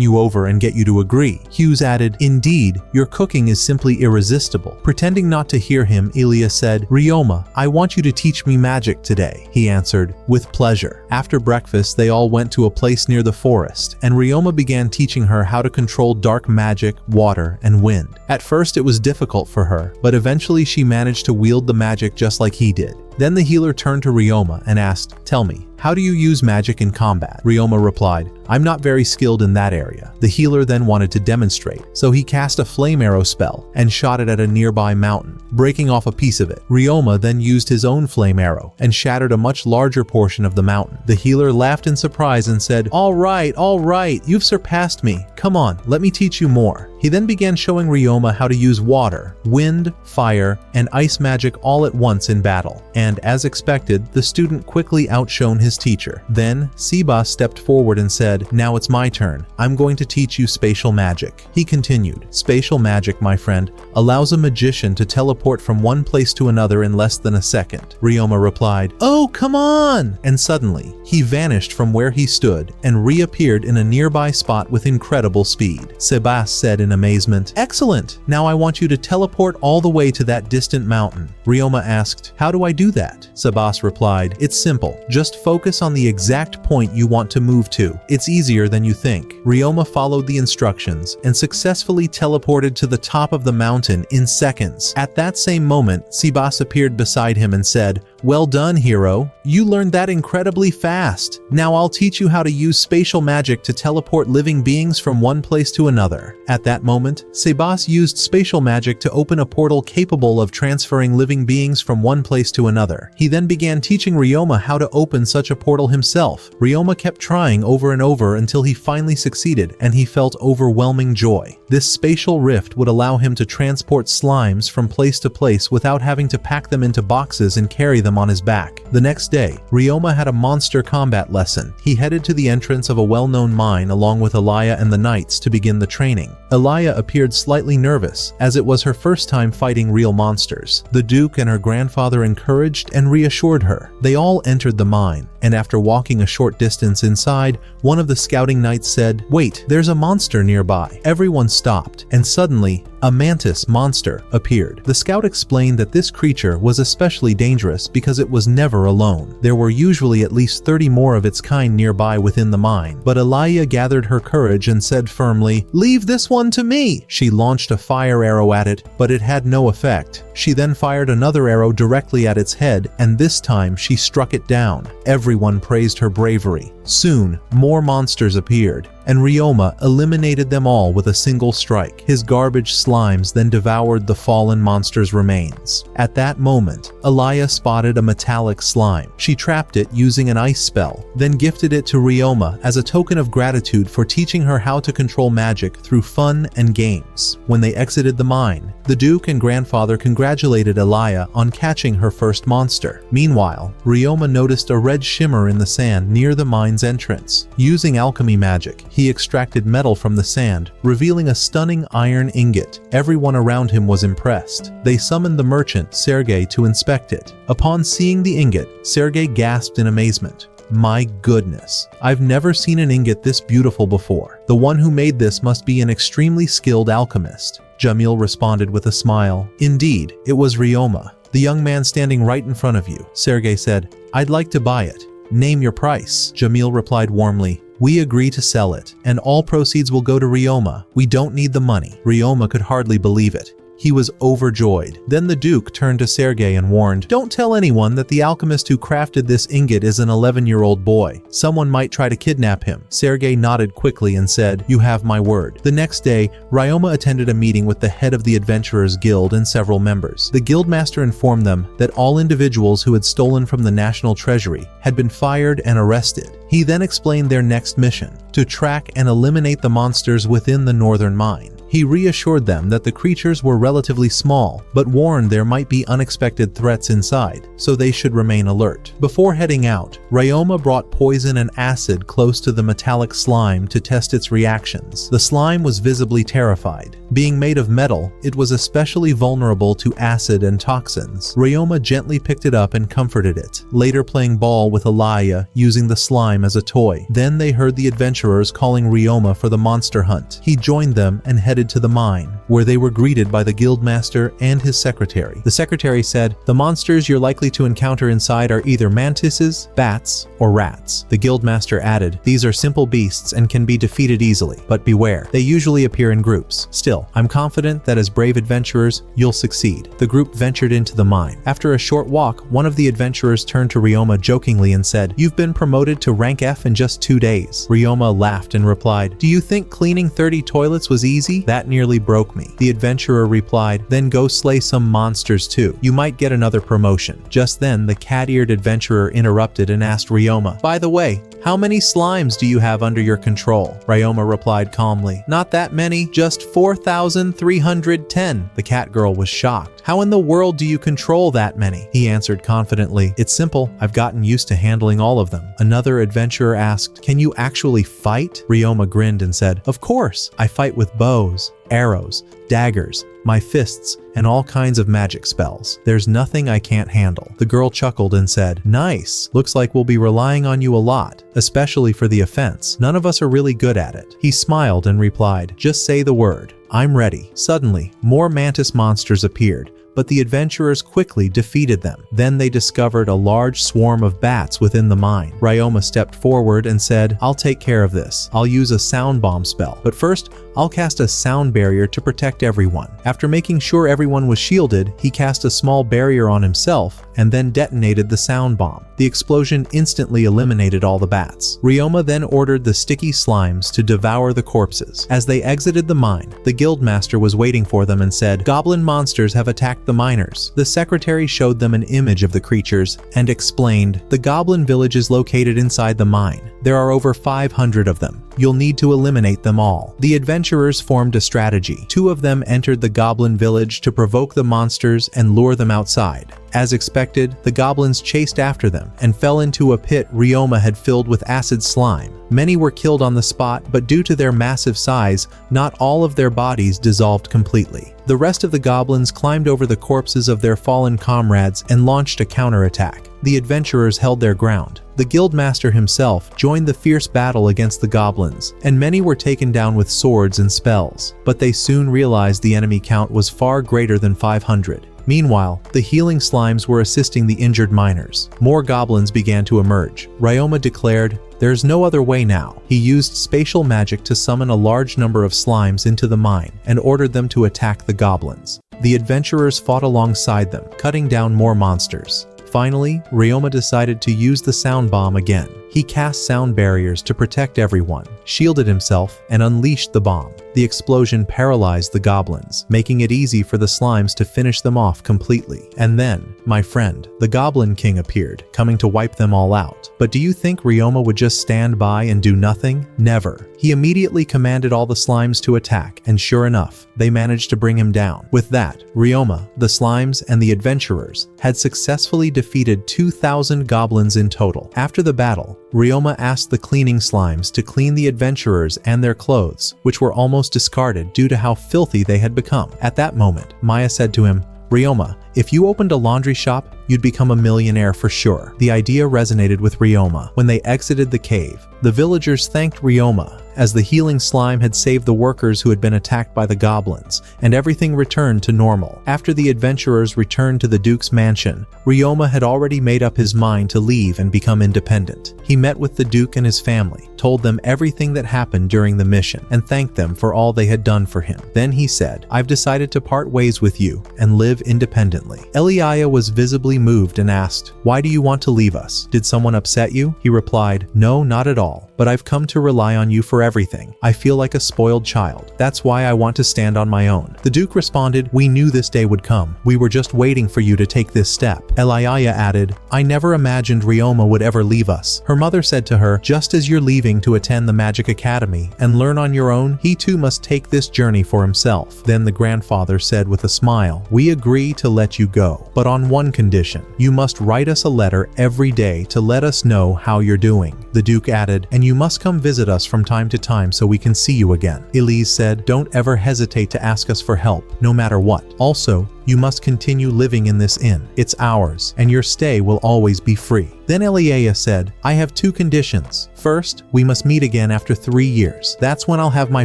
Speaker 1: you over and get you to agree. Hughes added, indeed, your cooking is simply irresistible. Pretending not to hear him, Ilya said, Ryoma, I want you to teach me magic today. He answered, with pleasure. After breakfast, they all went to a place near the forest, and Ryoma began teaching her how to control dark magic, water, and wind. At first, it was difficult for her, but eventually she managed to wield the magic just like he did. Then the healer turned to Ryoma and asked, tell me, how do you use magic in combat? Ryoma replied, I'm not very skilled in that area. The healer then wanted to demonstrate, so he cast a flame arrow spell and shot it at a nearby mountain, breaking off a piece of it. Ryoma then used his own flame arrow and shattered a much larger portion of the mountain. The healer laughed in surprise and said, all right, you've surpassed me. Come on, let me teach you more. He then began showing Ryoma how to use water, wind, fire, and ice magic all at once in battle. And as expected, the student quickly outshone his teacher. Then, Seba stepped forward and said, now it's my turn. I'm going to teach you spatial magic. He continued, spatial magic, my friend, allows a magician to teleport from one place to another in less than a second. Ryoma replied, oh, come on! And suddenly, he vanished from where he stood and reappeared in a nearby spot with incredible speed. Sebas said in amazement, excellent! Now I want you to teleport all the way to that distant mountain. Ryoma asked, how do I do that? Sebas replied, it's simple. Just focus on the exact point you want to move to. It's easier than you think. Ryoma followed the instructions and successfully teleported to the top of the mountain in seconds. At that same moment, Sebas appeared beside him and said, well done, hero. You learned that incredibly fast. Now I'll teach you how to use spatial magic to teleport living beings from one place to another. At that moment, Sebas used spatial magic to open a portal capable of transferring living beings from one place to another. He then began teaching Ryoma how to open such a portal himself. Ryoma kept trying over and over until he finally succeeded, and he felt overwhelming joy. This spatial rift would allow him to transport slimes from place to place without having to pack them into boxes and carry them on his back. The next day, Ryoma had a monster combat lesson. He headed to the entrance of a well-known mine along with Elia and the knights to begin the training. Elia appeared slightly nervous, as it was her first time fighting real monsters. The Duke and her grandfather encouraged and reassured her. They all entered the mine, and after walking a short distance inside, one of the scouting knights said, wait, there's a monster nearby. Everyone stopped, and suddenly, a mantis monster appeared. The scout explained that this creature was especially dangerous because it was never alone. There were usually at least 30 more of its kind nearby within the mine, but Elia gathered her courage and said firmly, leave this one to me. She launched a fire arrow at it, but it had no effect. She then fired another arrow directly at its head, and this time she struck it down. Everyone praised her bravery. Soon, more monsters appeared, and Ryoma eliminated them all with a single strike. His garbage slimes then devoured the fallen monster's remains. At that moment, Elia spotted a metallic slime. She trapped it using an ice spell, then gifted it to Ryoma as a token of gratitude for teaching her how to control magic through fun and games. When they exited the mine, the Duke and grandfather congratulated Elia on catching her first monster. Meanwhile, Ryoma noticed a red shimmer in the sand near the mine's entrance. Using alchemy magic, he extracted metal from the sand, revealing a stunning iron ingot. Everyone around him was impressed. They summoned the merchant, Sergei, to inspect it. Upon seeing the ingot, Sergei gasped in amazement. My goodness, I've never seen an ingot this beautiful before. The one who made this must be an extremely skilled alchemist. Jamil responded with a smile. Indeed, it was Ryoma, the young man standing right in front of you. Sergei said, I'd like to buy it. Name your price. Jamil replied warmly. We agree to sell it, and all proceeds will go to Ryoma. We don't need the money. Ryoma could hardly believe it. He was overjoyed. Then the Duke turned to Sergei and warned, don't tell anyone that the alchemist who crafted this ingot is an 11-year-old boy. Someone might try to kidnap him. Sergei nodded quickly and said, you have my word. The next day, Ryoma attended a meeting with the head of the Adventurers Guild and several members. The guildmaster informed them that all individuals who had stolen from the national treasury had been fired and arrested. He then explained their next mission, to track and eliminate the monsters within the northern mine. He reassured them that the creatures were relatively small, but warned there might be unexpected threats inside, so they should remain alert. Before heading out, Ryoma brought poison and acid close to the metallic slime to test its reactions. The slime was visibly terrified. Being made of metal, it was especially vulnerable to acid and toxins. Ryoma gently picked it up and comforted it, later playing ball with Alaya, using the slime as a toy. Then they heard the adventurers calling Ryoma for the monster hunt. He joined them and headed to the mine, where they were greeted by the guildmaster and his secretary. The secretary said, "The monsters you're likely to encounter inside are either mantises, bats, or rats." The guildmaster added, "These are simple beasts and can be defeated easily, but beware, they usually appear in groups. Still, I'm confident that as brave adventurers, you'll succeed." The group ventured into the mine. After a short walk, one of the adventurers turned to Ryoma jokingly and said, "You've been promoted to rank F in just 2 days." Ryoma laughed and replied, "Do you think cleaning 30 toilets was easy? That nearly broke me." The adventurer replied, "Then go slay some monsters too. You might get another promotion." Just then, the cat-eared adventurer interrupted and asked Ryoma, "By the way, how many slimes do you have under your control?" Ryoma replied calmly, "Not that many, just 4,310. The cat girl was shocked. "How in the world do you control that many?" He answered confidently, "It's simple. I've gotten used to handling all of them." Another adventurer asked, "Can you actually fight?" Ryoma grinned and said, "Of course. I fight with bows, arrows, daggers, my fists, and all kinds of magic spells. There's nothing I can't handle." The girl chuckled and said, "Nice. Looks like we'll be relying on you a lot, especially for the offense. None of us are really good at it." He smiled and replied, "Just say the word. I'm ready." Suddenly, more mantis monsters appeared, but the adventurers quickly defeated them. Then they discovered a large swarm of bats within the mine. Ryoma stepped forward and said, "I'll take care of this. I'll use a sound bomb spell. But first, I'll cast a sound barrier to protect everyone." After making sure everyone was shielded, he cast a small barrier on himself and then detonated the sound bomb. The explosion instantly eliminated all the bats. Ryoma then ordered the sticky slimes to devour the corpses. As they exited the mine, the guildmaster was waiting for them and said, "Goblin monsters have attacked the miners." The secretary showed them an image of the creatures and explained, "The goblin village is located inside the mine. There are over 500 of them. You'll need to eliminate them all." The adventurers formed a strategy. 2 of them entered the goblin village to provoke the monsters and lure them outside. As expected, the goblins chased after them and fell into a pit Ryoma had filled with acid slime. Many were killed on the spot, but due to their massive size, not all of their bodies dissolved completely. The rest of the goblins climbed over the corpses of their fallen comrades and launched a counterattack. The adventurers held their ground. The guildmaster himself joined the fierce battle against the goblins, and many were taken down with swords and spells. But they soon realized the enemy count was far greater than 500. Meanwhile, the healing slimes were assisting the injured miners. More goblins began to emerge. Ryoma declared, "There's no other way now." He used spatial magic to summon a large number of slimes into the mine and ordered them to attack the goblins. The adventurers fought alongside them, cutting down more monsters. Finally, Ryoma decided to use the sound bomb again. He cast sound barriers to protect everyone, shielded himself, and unleashed the bomb. The explosion paralyzed the goblins, making it easy for the slimes to finish them off completely. And then, my friend, the Goblin King appeared, coming to wipe them all out. But do you think Ryoma would just stand by and do nothing? Never. He immediately commanded all the slimes to attack, and sure enough, they managed to bring him down. With that, Ryoma, the slimes, and the adventurers had successfully defeated 2,000 goblins in total. After the battle, Ryoma asked the cleaning slimes to clean the adventurers and their clothes, which were almost discarded due to how filthy they had become. At that moment, Maya said to him, "Ryoma, if you opened a laundry shop, you'd become a millionaire for sure." The idea resonated with Ryoma. When they exited the cave, the villagers thanked Ryoma, as the healing slime had saved the workers who had been attacked by the goblins, and everything returned to normal. After the adventurers returned to the Duke's mansion, Ryoma had already made up his mind to leave and become independent. He met with the Duke and his family, told them everything that happened during the mission, and thanked them for all they had done for him. Then he said, "I've decided to part ways with you and live independently." Eliaya was visibly moved and asked, "Why do you want to leave us? Did someone upset you?" He replied, "No, not at all. but I've come to rely on you for everything. I feel like a spoiled child. That's why I want to stand on my own." The Duke responded, "We knew this day would come. We were just waiting for you to take this step." Eliaya added, "I never imagined Ryoma would ever leave us." Her mother said to her, "Just as you're leaving to attend the Magic Academy and learn on your own, he too must take this journey for himself." Then the grandfather said with a smile, "We agree to let you go, but on one condition. You must write us a letter every day to let us know how you're doing." The Duke added, "And you must come visit us from time to time so we can see you again." Elise said, "Don't ever hesitate to ask us for help, no matter what. Also, you must continue living in this inn. It's ours, and your stay will always be free." Then Eliaya said, "I have two conditions. First, we must meet again after 3 years. That's when I'll have my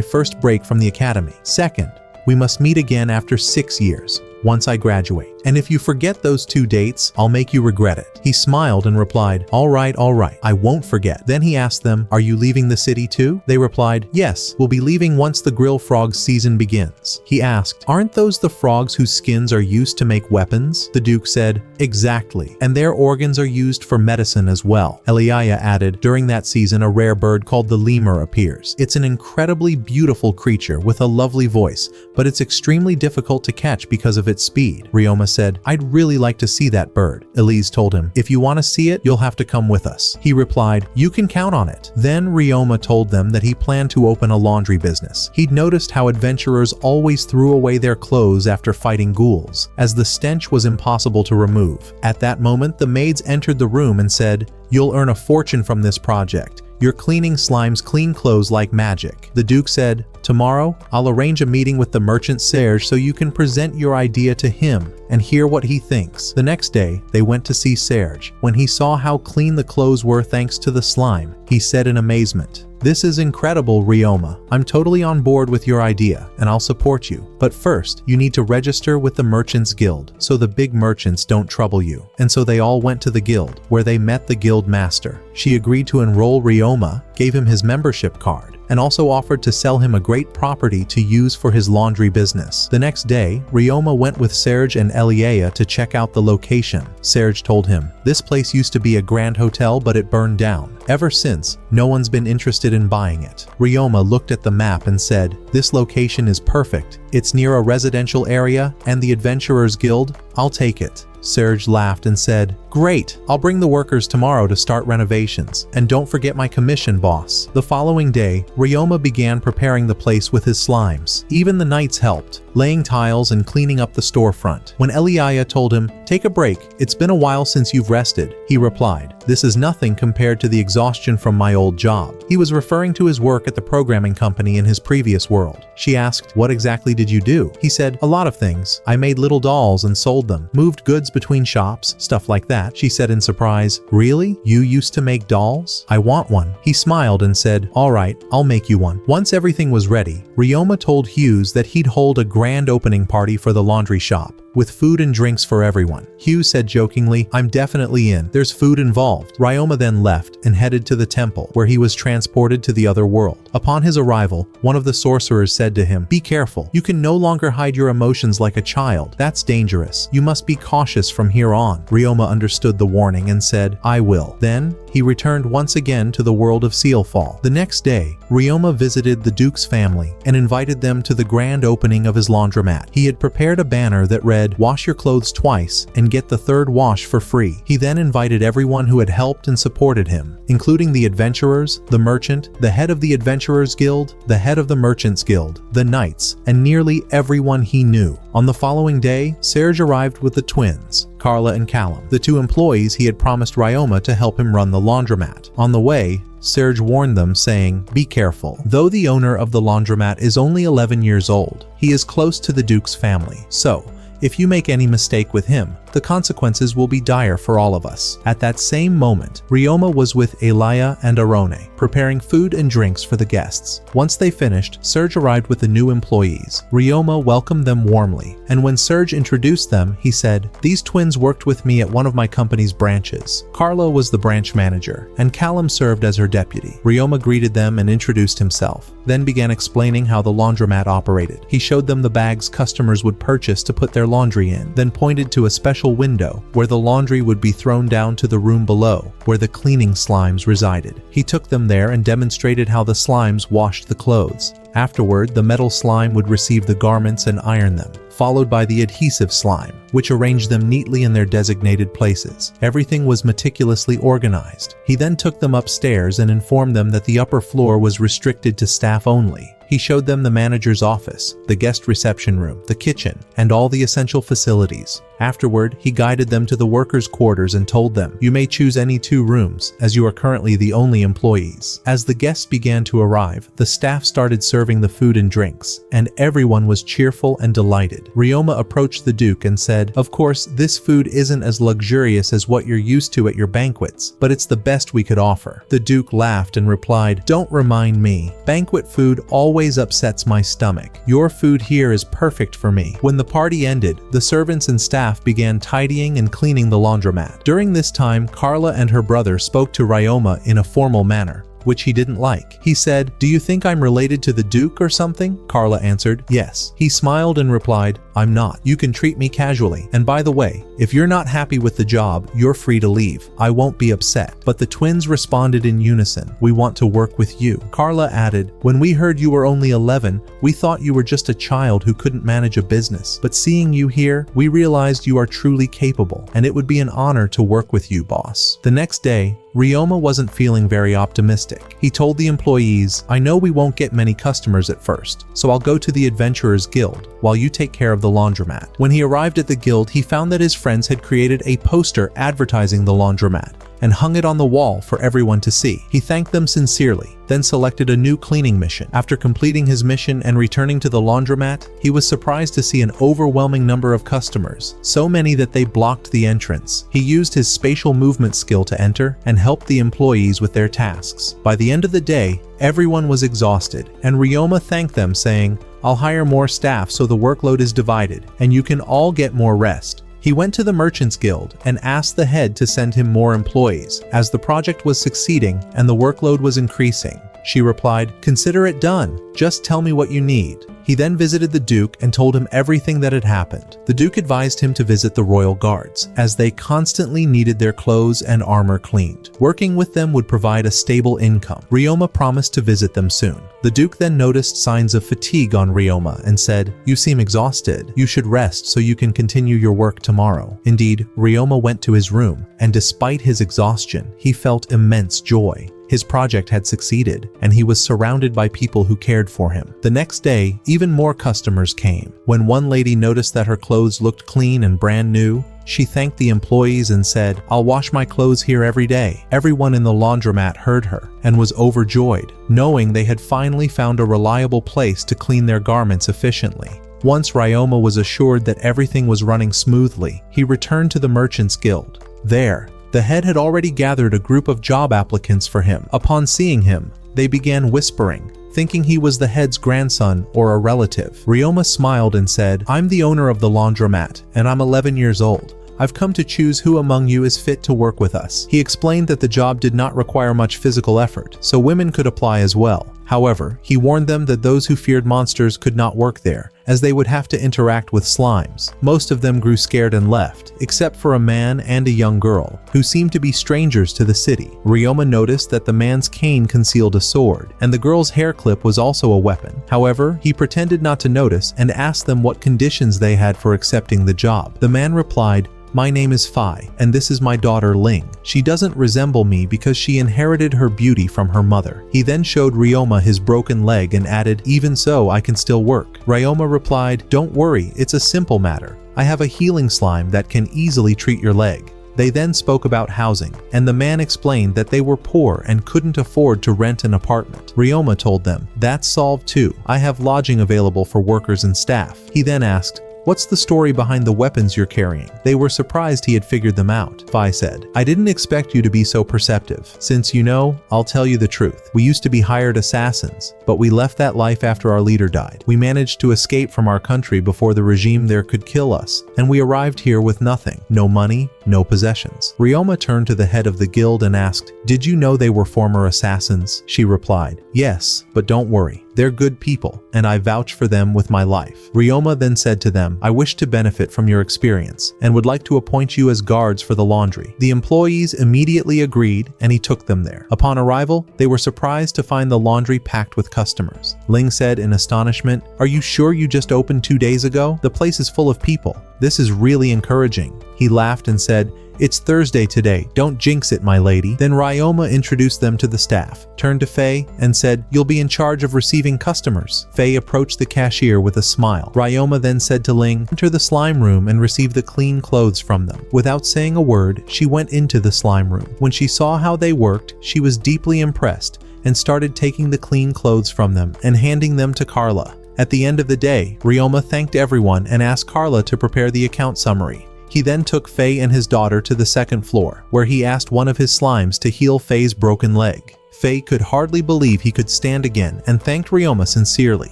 Speaker 1: first break from the academy. Second, we must meet again after 6 years, once I graduate. And if you forget those 2 dates, I'll make you regret it." He smiled and replied, all right, I won't forget." Then he asked them, "Are you leaving the city too?" They replied, "Yes, we'll be leaving once the grill frog season begins." He asked, "Aren't those the frogs whose skins are used to make weapons?" The Duke said, "Exactly, and their organs are used for medicine as well." Eliaya added, "During that season, a rare bird called the lemur appears. It's an incredibly beautiful creature with a lovely voice, but it's extremely difficult to catch because of its speed." Ryoma said, "I'd really like to see that bird." Elise told him, "If you want to see it, you'll have to come with us." He replied, "You can count on it." Then Ryoma told them that he planned to open a laundry business. He'd noticed how adventurers always threw away their clothes after fighting ghouls, as the stench was impossible to remove. At that moment, the maids entered the room and said, "You'll earn a fortune from this project. You're cleaning slimes clean clothes like magic." The Duke said, "Tomorrow, I'll arrange a meeting with the merchant Serge so you can present your idea to him and hear what he thinks." The next day, they went to see Serge. When he saw how clean the clothes were thanks to the slime, he said in amazement, "This is incredible, Ryoma. I'm totally on board with your idea, and I'll support you. But first, you need to register with the Merchants Guild, so the big merchants don't trouble you." And so they all went to the guild, where they met the guild master. She agreed to enroll Ryoma, gave him his membership card, and also offered to sell him a great property to use for his laundry business. The next day, Ryoma went with Serge and Eliaya to check out the location. Serge told him, "This place used to be a grand hotel, but it burned down. Ever since, no one's been interested in buying it." Ryoma looked at the map and said, "This location is perfect. It's near a residential area and the Adventurers Guild. I'll take it." Serge laughed and said, "Great, I'll bring the workers tomorrow to start renovations. And don't forget my commission, boss." The following day, Ryoma began preparing the place with his slimes. Even the knights helped, laying tiles and cleaning up the storefront. When Eliaya told him, "Take a break, it's been a while since you've rested," he replied, "This is nothing compared to the exhaustion from my old job." He was referring to his work at the programming company in his previous world. She asked, "What exactly did you do?" He said, "A lot of things. I made little dolls and sold them, moved goods between shops, stuff like that." She said in surprise, "Really? You used to make dolls? I want one." He smiled and said, "All right, I'll make you one." Once everything was ready, Ryoma told Hughes that he'd hold a grand opening party for the laundry shop, with food and drinks for everyone. Hughes said jokingly, "I'm definitely in. There's food involved." Ryoma then left and headed to the temple, where he was transported to the other world. Upon his arrival, one of the sorcerers said to him, "Be careful. You can no longer hide your emotions like a child. That's dangerous. You must be cautious from here on." Ryoma understood the warning and said, "I will." Then, he returned once again to the world of Sealfall. The next day, Ryoma visited the Duke's family and invited them to the grand opening of his laundromat. He had prepared a banner that read, "Wash your clothes twice and get the third wash for free." He then invited everyone who had helped and supported him, including the adventurers, the merchant, the head of the Adventurers Guild, the head of the Merchants Guild, the knights, and nearly everyone he knew. On the following day, Serge arrived with the twins, Carla and Callum, the 2 employees he had promised Ryoma to help him run the laundromat. On the way, Serge warned them, saying, "Be careful. Though the owner of the laundromat is only 11 years old, he is close to the Duke's family. So, if you make any mistake with him, the consequences will be dire for all of us." At that same moment, Ryoma was with Elia and Arone, preparing food and drinks for the guests. Once they finished, Serge arrived with the new employees. Ryoma welcomed them warmly, and when Serge introduced them, he said, "These twins worked with me at one of my company's branches. Carla was the branch manager, and Callum served as her deputy." Ryoma greeted them and introduced himself, then began explaining how the laundromat operated. He showed them the bags customers would purchase to put their laundry in, then pointed to a special special window where the laundry would be thrown down to the room below where the cleaning slimes resided. He took them there and demonstrated how the slimes washed the clothes. Afterward, the metal slime would receive the garments and iron them, followed by the adhesive slime, which arranged them neatly in their designated places. Everything was meticulously organized. He then took them upstairs and informed them that the upper floor was restricted to staff only. He showed them the manager's office, the guest reception room, the kitchen, and all the essential facilities. Afterward, he guided them to the workers' quarters and told them, "You may choose any 2 rooms, as you are currently the only employees." As the guests began to arrive, the staff started serving the food and drinks, and everyone was cheerful and delighted. Ryoma approached the Duke and said, "Of course, this food isn't as luxurious as what you're used to at your banquets, but it's the best we could offer." The Duke laughed and replied, "Don't remind me. Banquet food always upsets my stomach. Your food here is perfect for me." When the party ended, the servants and staff began tidying and cleaning the laundromat. During this time, Carla and her brother spoke to Ryoma in a formal manner, which he didn't like. He said, "Do you think I'm related to the Duke or something?" Carla answered, "Yes." He smiled and replied, "I'm not. You can treat me casually. And by the way, if you're not happy with the job, you're free to leave. I won't be upset." But the twins responded in unison, "We want to work with you." Carla added, "When we heard you were only 11, we thought you were just a child who couldn't manage a business. But seeing you here, we realized you are truly capable, and it would be an honor to work with you, boss." The next day, Ryoma wasn't feeling very optimistic. He told the employees, "I know we won't get many customers at first, so I'll go to the Adventurers Guild while you take care of the laundromat." When he arrived at the guild, he found that his friends had created a poster advertising the laundromat and hung it on the wall for everyone to see. He thanked them sincerely, then selected a new cleaning mission. After completing his mission and returning to the laundromat, he was surprised to see an overwhelming number of customers, so many that they blocked the entrance. He used his spatial movement skill to enter and help the employees with their tasks. By the end of the day, everyone was exhausted, and Ryoma thanked them, saying, "I'll hire more staff so the workload is divided, and you can all get more rest." He went to the Merchants Guild and asked the head to send him more employees, as the project was succeeding and the workload was increasing. She replied, "Consider it done. Just tell me what you need." He then visited the Duke and told him everything that had happened. The Duke advised him to visit the royal guards, as they constantly needed their clothes and armor cleaned. Working with them would provide a stable income. Ryoma promised to visit them soon. The Duke then noticed signs of fatigue on Ryoma and said, "You seem exhausted. You should rest so you can continue your work tomorrow." Indeed, Ryoma went to his room, and despite his exhaustion, he felt immense joy. His project had succeeded, and he was surrounded by people who cared for him. The next day, even more customers came. When one lady noticed that her clothes looked clean and brand new, she thanked the employees and said, "I'll wash my clothes here every day." Everyone in the laundromat heard her and was overjoyed, knowing they had finally found a reliable place to clean their garments efficiently. Once Ryoma was assured that everything was running smoothly, he returned to the Merchants Guild. There, the head had already gathered a group of job applicants for him. Upon seeing him, they began whispering, thinking he was the head's grandson or a relative. Ryoma smiled and said, "I'm the owner of the laundromat, and I'm 11 years old. I've come to choose who among you is fit to work with us." He explained that the job did not require much physical effort, so women could apply as well. However, he warned them that those who feared monsters could not work there, as they would have to interact with slimes. Most of them grew scared and left, except for a man and a young girl, who seemed to be strangers to the city. Ryoma noticed that the man's cane concealed a sword, and the girl's hair clip was also a weapon. However, he pretended not to notice and asked them what conditions they had for accepting the job. The man replied, "My name is Phi, and this is my daughter Ling. She doesn't resemble me because she inherited her beauty from her mother." He then showed Ryoma his broken leg and added, "Even so, I can still work." Ryoma replied, "Don't worry, it's a simple matter. I have a healing slime that can easily treat your leg." They then spoke about housing, and the man explained that they were poor and couldn't afford to rent an apartment. Ryoma told them, "That's solved too. I have lodging available for workers and staff." He then asked, "What's the story behind the weapons you're carrying?" They were surprised he had figured them out. Phi said, "I didn't expect you to be so perceptive. Since you know, I'll tell you the truth. We used to be hired assassins, but we left that life after our leader died. We managed to escape from our country before the regime there could kill us, and we arrived here with nothing. No money, no possessions." Ryoma turned to the head of the guild and asked, "Did you know they were former assassins?" She replied, "Yes, but don't worry. They're good people, and I vouch for them with my life. Ryoma then said to them, I wish to benefit from your experience, and would like to appoint you as guards for the laundry. The employees immediately agreed, and he took them there. Upon arrival, they were surprised to find the laundry packed with customers. Ling said in astonishment, Are you sure you just opened 2 days ago? The place is full of people. This is really encouraging. He laughed and said, It's Thursday today, don't jinx it, my lady. Then Ryoma introduced them to the staff, turned to Faye, and said, You'll be in charge of receiving customers. Faye approached the cashier with a smile. Ryoma then said to Ling, Enter the slime room and receive the clean clothes from them. Without saying a word, she went into the slime room. When she saw how they worked, she was deeply impressed and started taking the clean clothes from them and handing them to Carla. At the end of the day, Ryoma thanked everyone and asked Carla to prepare the account summary. He then took Faye and his daughter to the second floor, where he asked one of his slimes to heal Faye's broken leg. Faye could hardly believe he could stand again and thanked Ryoma sincerely.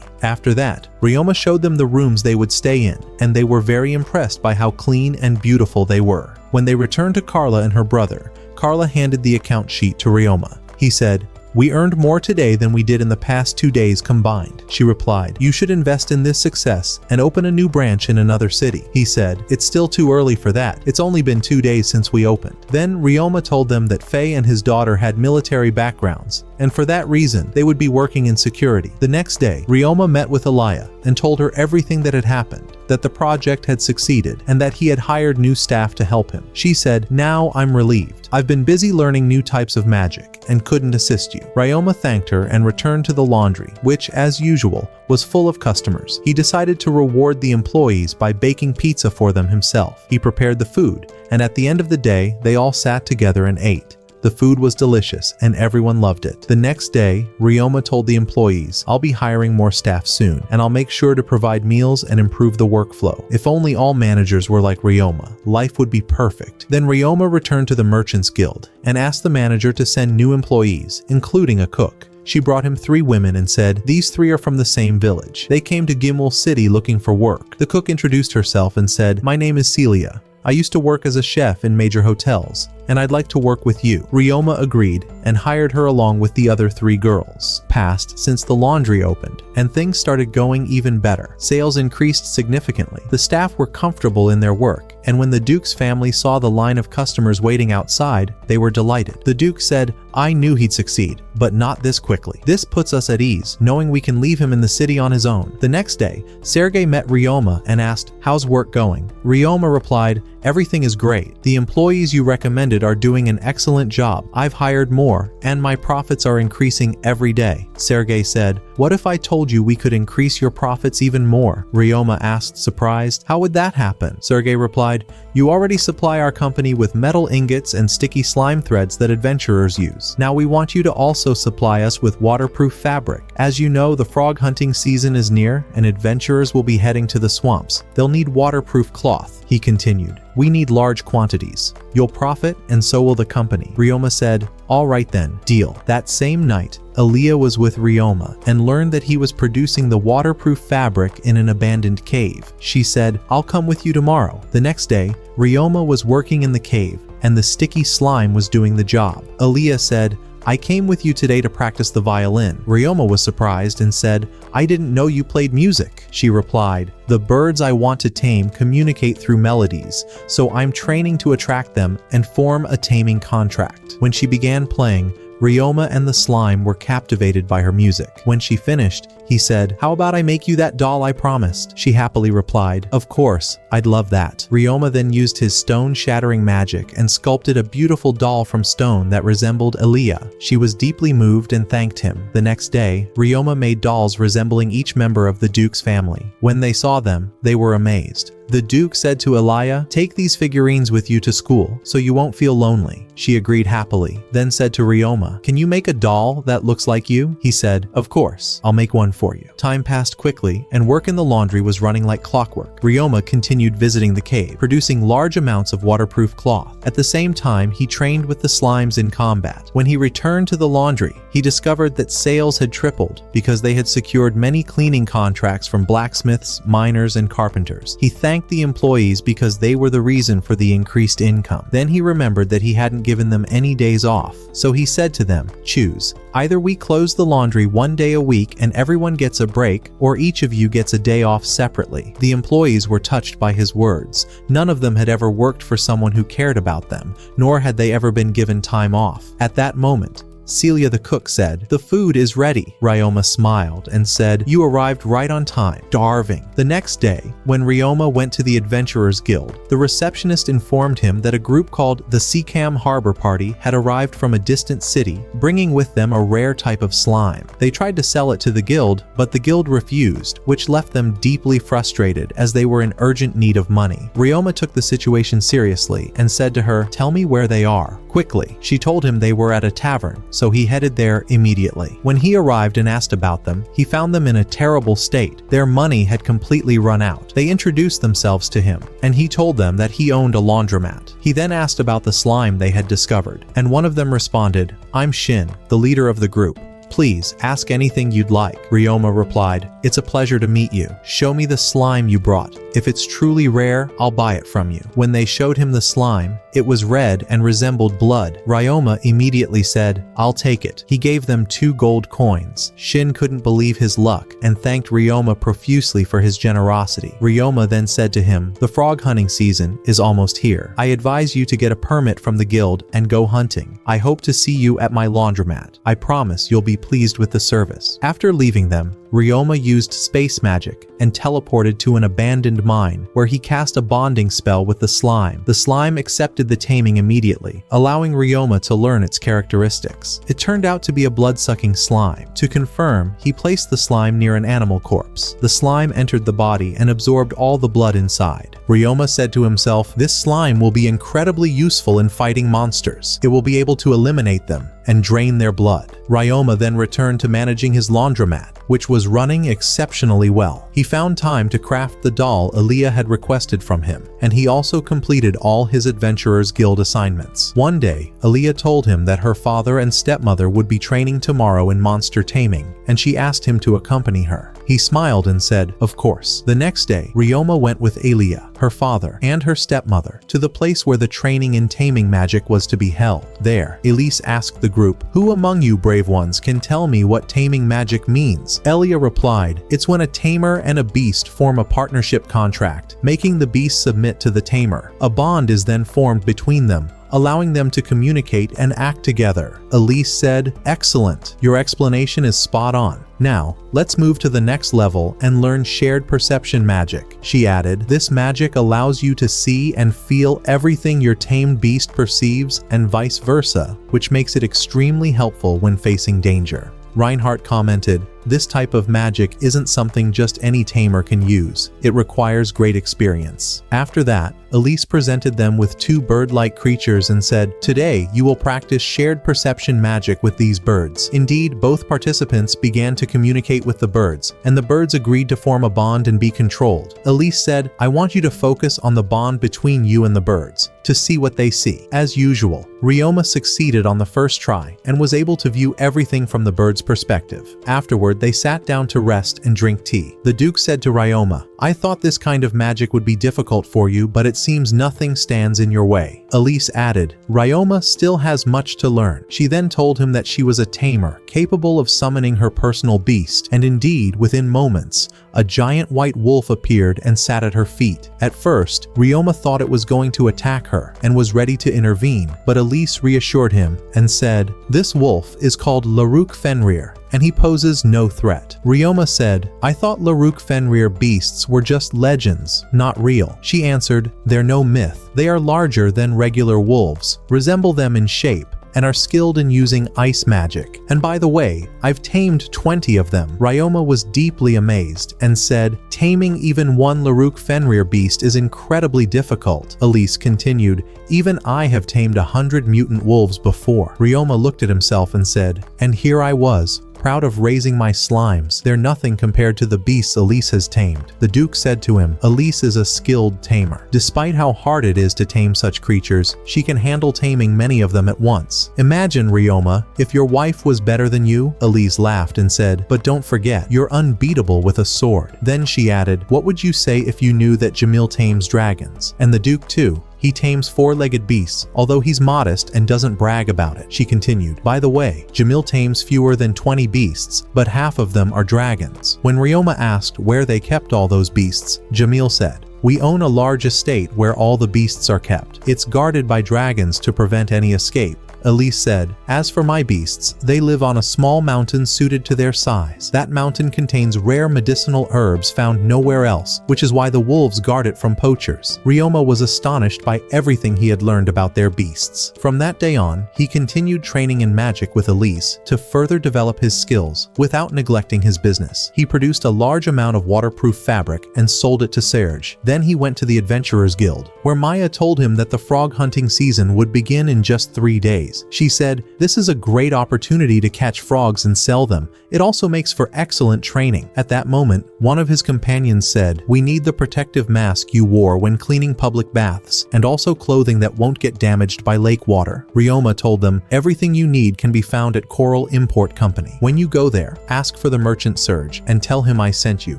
Speaker 1: After that, Ryoma showed them the rooms they would stay in, and they were very impressed by how clean and beautiful they were. When they returned to Carla and her brother, Carla handed the account sheet to Ryoma. He said, We earned more today than we did in the past 2 days combined. She replied, You should invest in this success and open a new branch in another city. He said, It's still too early for that. It's only been 2 days since we opened. Then Ryoma told them that Faye and his daughter had military backgrounds, and for that reason, they would be working in security. The next day, Ryoma met with Elia and told her everything that had happened, that the project had succeeded, and that he had hired new staff to help him. She said, Now I'm relieved. I've been busy learning new types of magic and couldn't assist you. Ryoma thanked her and returned to the laundry, which, as usual, was full of customers. He decided to reward the employees by baking pizza for them himself. He prepared the food, and at the end of the day, they all sat together and ate. The food was delicious, and everyone loved it. The next day, Ryoma told the employees, I'll be hiring more staff soon, and I'll make sure to provide meals and improve the workflow. If only all managers were like Ryoma, life would be perfect. Then Ryoma returned to the Merchants Guild and asked the manager to send new employees, including a cook. She brought him 3 women and said, These 3 are from the same village. They came to Gimel City looking for work. The cook introduced herself and said, My name is Celia. I used to work as a chef in major hotels, and I'd like to work with you. Ryoma agreed and hired her along with the other 3 girls. Passed since the laundry opened, and things started going even better. Sales increased significantly. The staff were comfortable in their work, and when the Duke's family saw the line of customers waiting outside, they were delighted. The Duke said, I knew he'd succeed, but not this quickly. This puts us at ease, knowing we can leave him in the city on his own. The next day, Sergei met Ryoma and asked, How's work going? Ryoma replied, Everything is great. The employees you recommended are doing an excellent job. I've hired more, and my profits are increasing every day. Sergei said, What if I told you we could increase your profits even more? Ryoma asked, surprised. How would that happen? Sergei replied, You already supply our company with metal ingots and sticky slime threads that adventurers use. Now we want you to also supply us with waterproof fabric. As you know, the frog hunting season is near, and adventurers will be heading to the swamps. They'll need waterproof cloth. He continued, We need large quantities. You'll profit, and so will the company. Ryoma said, All right then, deal. That same night, Aaliyah was with Ryoma and learned that he was producing the waterproof fabric in an abandoned cave. She said, I'll come with you tomorrow. The next day, Ryoma was working in the cave, and the sticky slime was doing the job. Aaliyah said, I came with you today to practice the violin. Ryoma was surprised and said, I didn't know you played music. She replied, The birds I want to tame communicate through melodies, so I'm training to attract them and form a taming contract. When she began playing, Ryoma and the slime were captivated by her music. When she finished, he said, How about I make you that doll I promised? She happily replied, Of course, I'd love that. Ryoma then used his stone-shattering magic and sculpted a beautiful doll from stone that resembled Aaliyah. She was deeply moved and thanked him. The next day, Ryoma made dolls resembling each member of the Duke's family. When they saw them, they were amazed. The Duke said to Elia, Take these figurines with you to school, so you won't feel lonely. She agreed happily, then said to Ryoma, Can you make a doll that looks like you? He said, Of course, I'll make one for you. Time passed quickly, and work in the laundry was running like clockwork. Ryoma continued visiting the cave, producing large amounts of waterproof cloth. At the same time, he trained with the slimes in combat. When he returned to the laundry, he discovered that sales had tripled because they had secured many cleaning contracts from blacksmiths, miners, and carpenters. He thanked thanked the employees because they were the reason for the increased income. Then he remembered that he hadn't given them any days off, so he said to them, "Choose. Either we close the laundry 1 day a week and everyone gets a break, or each of you gets a day off separately." The employees were touched by his words. None of them had ever worked for someone who cared about them, nor had they ever been given time off. At that moment, Celia the cook said, "The food is ready." Ryoma smiled and said, "You arrived right on time." Starving. The next day, when Ryoma went to the Adventurers Guild, the receptionist informed him that a group called the Seacam Harbor Party had arrived from a distant city, bringing with them a rare type of slime. They tried to sell it to the guild, but the guild refused, which left them deeply frustrated as they were in urgent need of money. Ryoma took the situation seriously and said to her, "Tell me where they are." Quickly, she told him they were at a tavern, so he headed there immediately. When he arrived and asked about them, he found them in a terrible state. Their money had completely run out. They introduced themselves to him, and he told them that he owned a laundromat. He then asked about the slime they had discovered, and one of them responded, "I'm Shin, the leader of the group. Please, ask anything you'd like." Ryoma replied, "It's a pleasure to meet you. Show me the slime you brought. If it's truly rare, I'll buy it from you." When they showed him the slime, it was red and resembled blood. Ryoma immediately said, "I'll take it." He gave them 2 gold coins. Shin couldn't believe his luck and thanked Ryoma profusely for his generosity. Ryoma then said to him, "The frog hunting season is almost here. I advise you to get a permit from the guild and go hunting. I hope to see you at my laundromat. I promise you'll be pleased with the service." After leaving them, Ryoma used space magic and teleported to an abandoned mine where he cast a bonding spell with the slime. The slime accepted the taming immediately, allowing Ryoma to learn its characteristics. It turned out to be a blood-sucking slime. To confirm, he placed the slime near an animal corpse. The slime entered the body and absorbed all the blood inside. Ryoma said to himself, "This slime will be incredibly useful in fighting monsters. It will be able to eliminate them and drain their blood." Ryoma then returned to managing his laundromat, which was running exceptionally well. He found time to craft the doll Aaliyah had requested from him, and he also completed all his Adventurers Guild assignments. One day, Aaliyah told him that her father and stepmother would be training tomorrow in monster taming, and she asked him to accompany her. He smiled and said, "Of course." The next day, Ryoma went with Aaliyah, her father, and her stepmother to the place where the training in taming magic was to be held. There, Elise asked the group, "Who among you brave ones can tell me what taming magic means?" Elia replied, "It's when a tamer and a beast form a partnership contract, making the beast submit to the tamer. A bond is then formed between them, allowing them to communicate and act together." Elise said, "Excellent. Your explanation is spot on. Now, let's move to the next level and learn shared perception magic." She added, "This magic allows you to see and feel everything your tamed beast perceives and vice versa, which makes it extremely helpful when facing danger." Reinhardt commented, "This type of magic isn't something just any tamer can use. It requires great experience." After that, Elise presented them with 2 bird-like creatures and said, "Today, you will practice shared perception magic with these birds." Indeed, both participants began to communicate with the birds, and the birds agreed to form a bond and be controlled. Elise said, "I want you to focus on the bond between you and the birds, to see what they see." As usual, Ryoma succeeded on the first try and was able to view everything from the bird's perspective. Afterward, they sat down to rest and drink tea. The Duke said to Ryoma, "I thought this kind of magic would be difficult for you, but it seems nothing stands in your way." Elise added, "Ryoma still has much to learn." She then told him that she was a tamer, capable of summoning her personal beast, and indeed, within moments, a giant white wolf appeared and sat at her feet. At first, Ryoma thought it was going to attack her and was ready to intervene, but Elise reassured him and said, "This wolf is called Laruk Fenrir, and he poses no threat." Ryoma said, "I thought Laruk Fenrir beasts were just legends, not real." She answered, "They're no myth. They are larger than regular wolves, resemble them in shape, and are skilled in using ice magic. And by the way, I've tamed 20 of them." Ryoma was deeply amazed and said, "Taming even one Laruk Fenrir beast is incredibly difficult." Elise continued, "Even I have tamed 100 mutant wolves before." Ryoma looked at himself and said, "And here I was, proud of raising my slimes. They're nothing compared to the beasts Elise has tamed. The Duke said to him, Elise is a skilled tamer. Despite how hard it is to tame such creatures, she can handle taming many of them at once. Imagine, Ryoma, if your wife was better than you. Elise laughed and said, but don't forget, you're unbeatable with a sword. Then she added, what would you say if you knew that Jamil tames dragons? And the Duke too. He tames four-legged beasts, although he's modest and doesn't brag about it. She continued, by the way, Jamil tames fewer than 20 beasts, but half of them are dragons. When Ryoma asked where they kept all those beasts, Jamil said, we own a large estate where all the beasts are kept. It's guarded by dragons to prevent any escape. Elise said, as for my beasts, they live on a small mountain suited to their size. That mountain contains rare medicinal herbs found nowhere else, which is why the wolves guard it from poachers. Ryoma was astonished by everything he had learned about their beasts. From that day on, he continued training in magic with Elise to further develop his skills without neglecting his business. He produced a large amount of waterproof fabric and sold it to Serge. Then he went to the Adventurers Guild, where Maya told him that the frog hunting season would begin in just 3 days. She said, this is a great opportunity to catch frogs and sell them. It also makes for excellent training. At that moment, one of his companions said, we need the protective mask you wore when cleaning public baths, and also clothing that won't get damaged by lake water. Ryoma told them, everything you need can be found at Coral Import Company. When you go there, ask for the merchant Serge and tell him I sent you.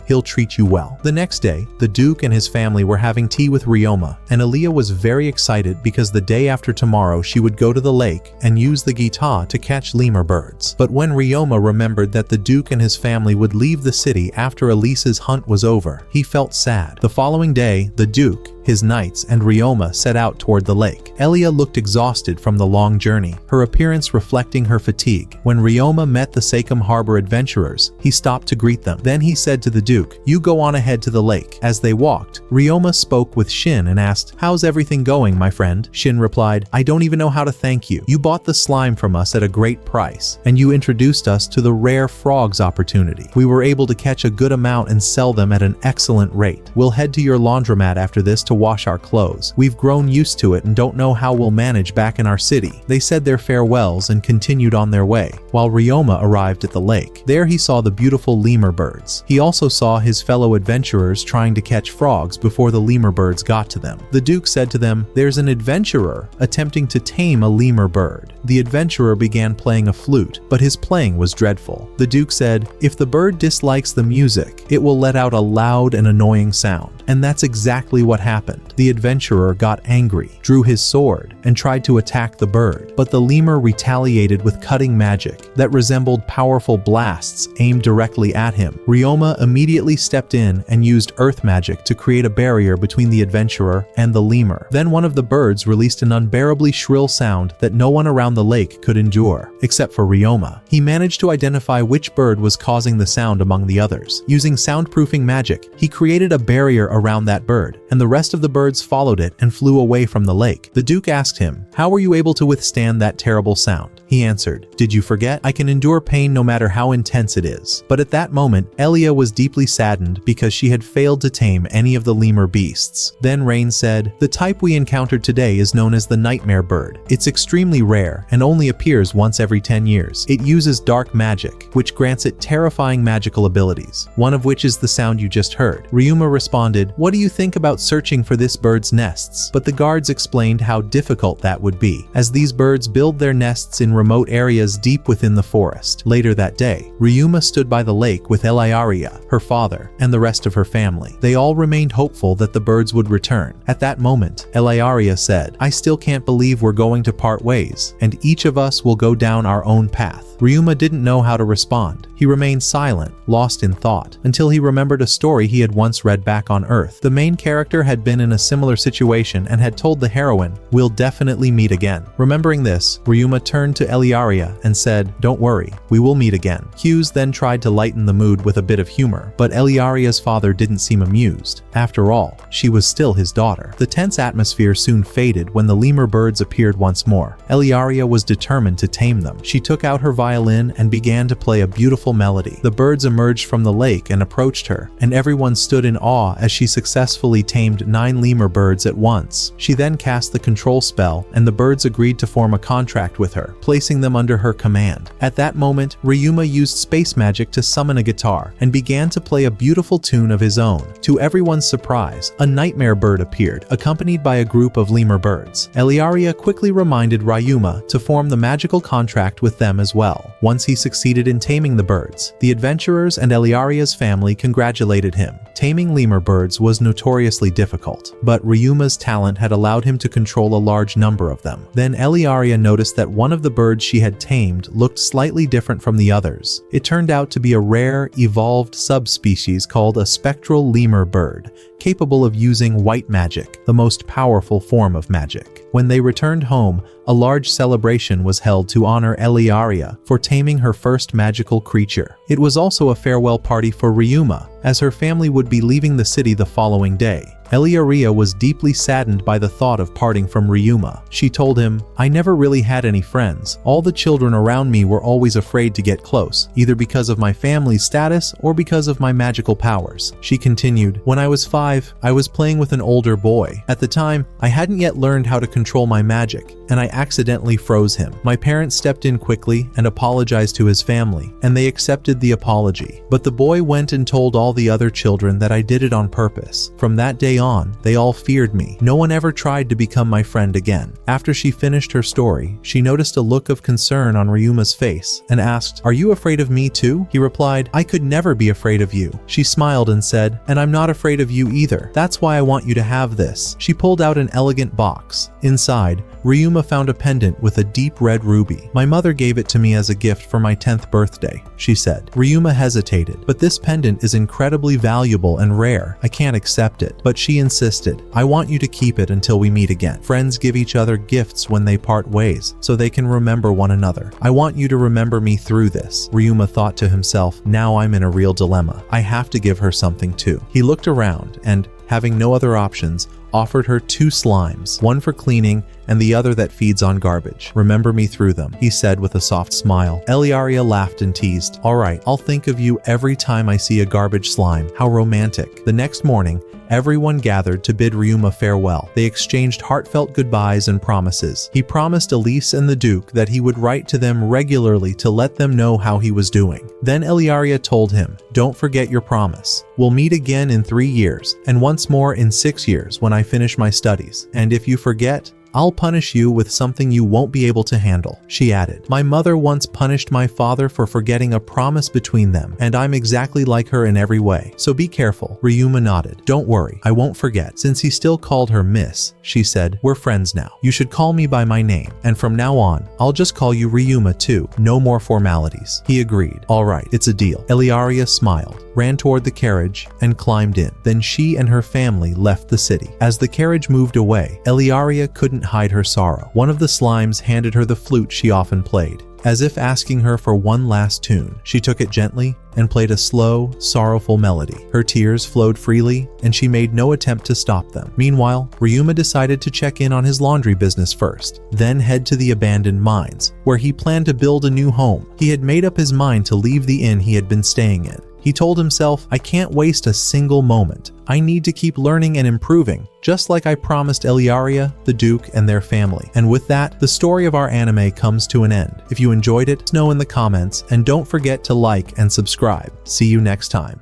Speaker 1: He'll treat you well. The next day, the Duke and his family were having tea with Ryoma, and Aaliyah was very excited because the day after tomorrow she would go to the lake and use the guitar to catch lemur birds. But when Ryoma remembered that the Duke and his family would leave the city after Elise's hunt was over, he felt sad. The following day, the Duke, his knights, and Ryoma set out toward the lake. Elia looked exhausted from the long journey, her appearance reflecting her fatigue. When Ryoma met the Sakem Harbor adventurers, he stopped to greet them. Then he said to the Duke, you go on ahead to the lake. As they walked, Ryoma spoke with Shin and asked, how's everything going, my friend? Shin replied, I don't even know how to thank you. You bought the slime from us at a great price, and you introduced us to the rare frogs opportunity. We were able to catch a good amount and sell them at an excellent rate. We'll head to your laundromat after this to wash our clothes. We've grown used to it and don't know how we'll manage back in our city. They said their farewells and continued on their way, while Ryoma arrived at the lake. There he saw the beautiful lemur birds. He also saw his fellow adventurers trying to catch frogs before the lemur birds got to them. The Duke said to them, there's an adventurer attempting to tame a lemur bird. The adventurer began playing a flute, but his playing was dreadful. The Duke said, if the bird dislikes the music, it will let out a loud and annoying sound. And that's exactly what happened. The adventurer got angry, drew his sword, and tried to attack the bird, but the lemur retaliated with cutting magic that resembled powerful blasts aimed directly at him. Ryoma immediately stepped in and used earth magic to create a barrier between the adventurer and the lemur. Then one of the birds released an unbearably shrill sound that no one around the lake could endure, except for Ryoma. He managed to identify which bird was causing the sound among the others. Using soundproofing magic, he created a barrier around that bird, and the rest of the birds followed it and flew away from the lake. The Duke asked him, how were you able to withstand that terrible sound? He answered, did you forget? I can endure pain no matter how intense it is. But at that moment, Elia was deeply saddened because she had failed to tame any of the lemur beasts. Then Rain said, the type we encountered today is known as the nightmare bird. It's extremely rare and only appears once every 10 years. It uses dark magic, which grants it terrifying magical abilities, one of which is the sound you just heard. Ryuma responded, what do you think about searching for this bird's nests? But the guards explained how difficult that would be, as these birds build their nests in remote areas deep within the forest. Later that day, Ryuma stood by the lake with Eliaria, her father, and the rest of her family. They all remained hopeful that the birds would return. At that moment, Eliaria said, I still can't believe we're going to part ways, and each of us will go down our own path. Ryuma didn't know how to respond. He remained silent, lost in thought, until he remembered a story he had once read back on Earth. The main character had been in a similar situation and had told the heroine, we'll definitely meet again. Remembering this, Ryuma turned to Eliaria and said, don't worry, we will meet again. Hughes then tried to lighten the mood with a bit of humor, but Eliaria's father didn't seem amused. After all, she was still his daughter. The tense atmosphere soon faded when the lemur birds appeared once more. Eliaria was determined to tame them. She took out her violin and began to play a beautiful beautiful melody. The birds emerged from the lake and approached her, and everyone stood in awe as she successfully tamed 9 lemur birds at once. She then cast the control spell, and the birds agreed to form a contract with her, placing them under her command. At that moment, Ryuma used space magic to summon a guitar and began to play a beautiful tune of his own. To everyone's surprise, a nightmare bird appeared, accompanied by a group of lemur birds. Eliaria quickly reminded Ryuma to form the magical contract with them as well. Once he succeeded in taming the birds, the adventurers and Eliaria's family congratulated him. Taming lemur birds was notoriously difficult, but Ryuma's talent had allowed him to control a large number of them. Then Eliaria noticed that one of the birds she had tamed looked slightly different from the others. It turned out to be a rare, evolved subspecies called a spectral lemur bird, capable of using white magic, the most powerful form of magic. When they returned home, a large celebration was held to honor Eliaria for taming her first magical creature. It was also a farewell party for Ryuma, as her family would be leaving the city the following day. Eliaria was deeply saddened by the thought of parting from Ryuma. She told him, "I never really had any friends. All the children around me were always afraid to get close, either because of my family's status or because of my magical powers." She continued, "When I was 5, I was playing with an older boy. At the time, I hadn't yet learned how to control my magic, and I accidentally froze him. My parents stepped in quickly and apologized to his family, and they accepted the apology. But the boy went and told all the other children that I did it on purpose. From that day on, they all feared me. No one ever tried to become my friend again." After she finished her story, she noticed a look of concern on Ryuma's face and asked, "Are you afraid of me too?" He replied, "I could never be afraid of you." She smiled and said, "And I'm not afraid of you either. That's why I want you to have this." She pulled out an elegant box. Inside, Ryuma found a pendant with a deep red ruby. "My mother gave it to me as a gift for my 10th birthday," she said. Ryuma hesitated, "But this pendant is incredibly valuable and rare. I can't accept it." But she insisted, "I want you to keep it until we meet again. Friends give each other gifts when they part ways, so they can remember one another. I want you to remember me through this." Ryuma thought to himself, "Now I'm in a real dilemma. I have to give her something too." He looked around and, having no other options, offered her 2 slimes, one for cleaning and the other that feeds on garbage. "Remember me through them," he said with a soft smile. Eliaria laughed and teased, "All right, I'll think of you every time I see a garbage slime. How romantic." The next morning, everyone gathered to bid Ryuma farewell. They exchanged heartfelt goodbyes and promises. He promised Elise and the Duke that he would write to them regularly to let them know how he was doing. Then Eliaria told him, "Don't forget your promise. We'll meet again in 3 years, and once more in 6 years when I finish my studies. And if you forget, I'll punish you with something you won't be able to handle." She added, "My mother once punished my father for forgetting a promise between them, and I'm exactly like her in every way. So be careful." Ryuma nodded. "Don't worry, I won't forget." Since he still called her Miss, she said, "We're friends now. You should call me by my name, and from now on, I'll just call you Ryuma too. No more formalities." He agreed. "All right, it's a deal." Eliaria smiled, ran toward the carriage, and climbed in. Then she and her family left the city. As the carriage moved away, Eliaria couldn't hide her sorrow. One of the slimes handed her the flute she often played. As if asking her for one last tune, she took it gently and played a slow, sorrowful melody. Her tears flowed freely, and she made no attempt to stop them. Meanwhile, Ryuma decided to check in on his laundry business first, then head to the abandoned mines, where he planned to build a new home. He had made up his mind to leave the inn he had been staying in. He told himself, "I can't waste a single moment. I need to keep learning and improving, just like I promised Eliaria, the Duke, and their family." And with that, the story of our anime comes to an end. If you enjoyed it, let us know in the comments, and don't forget to like and subscribe. See you next time.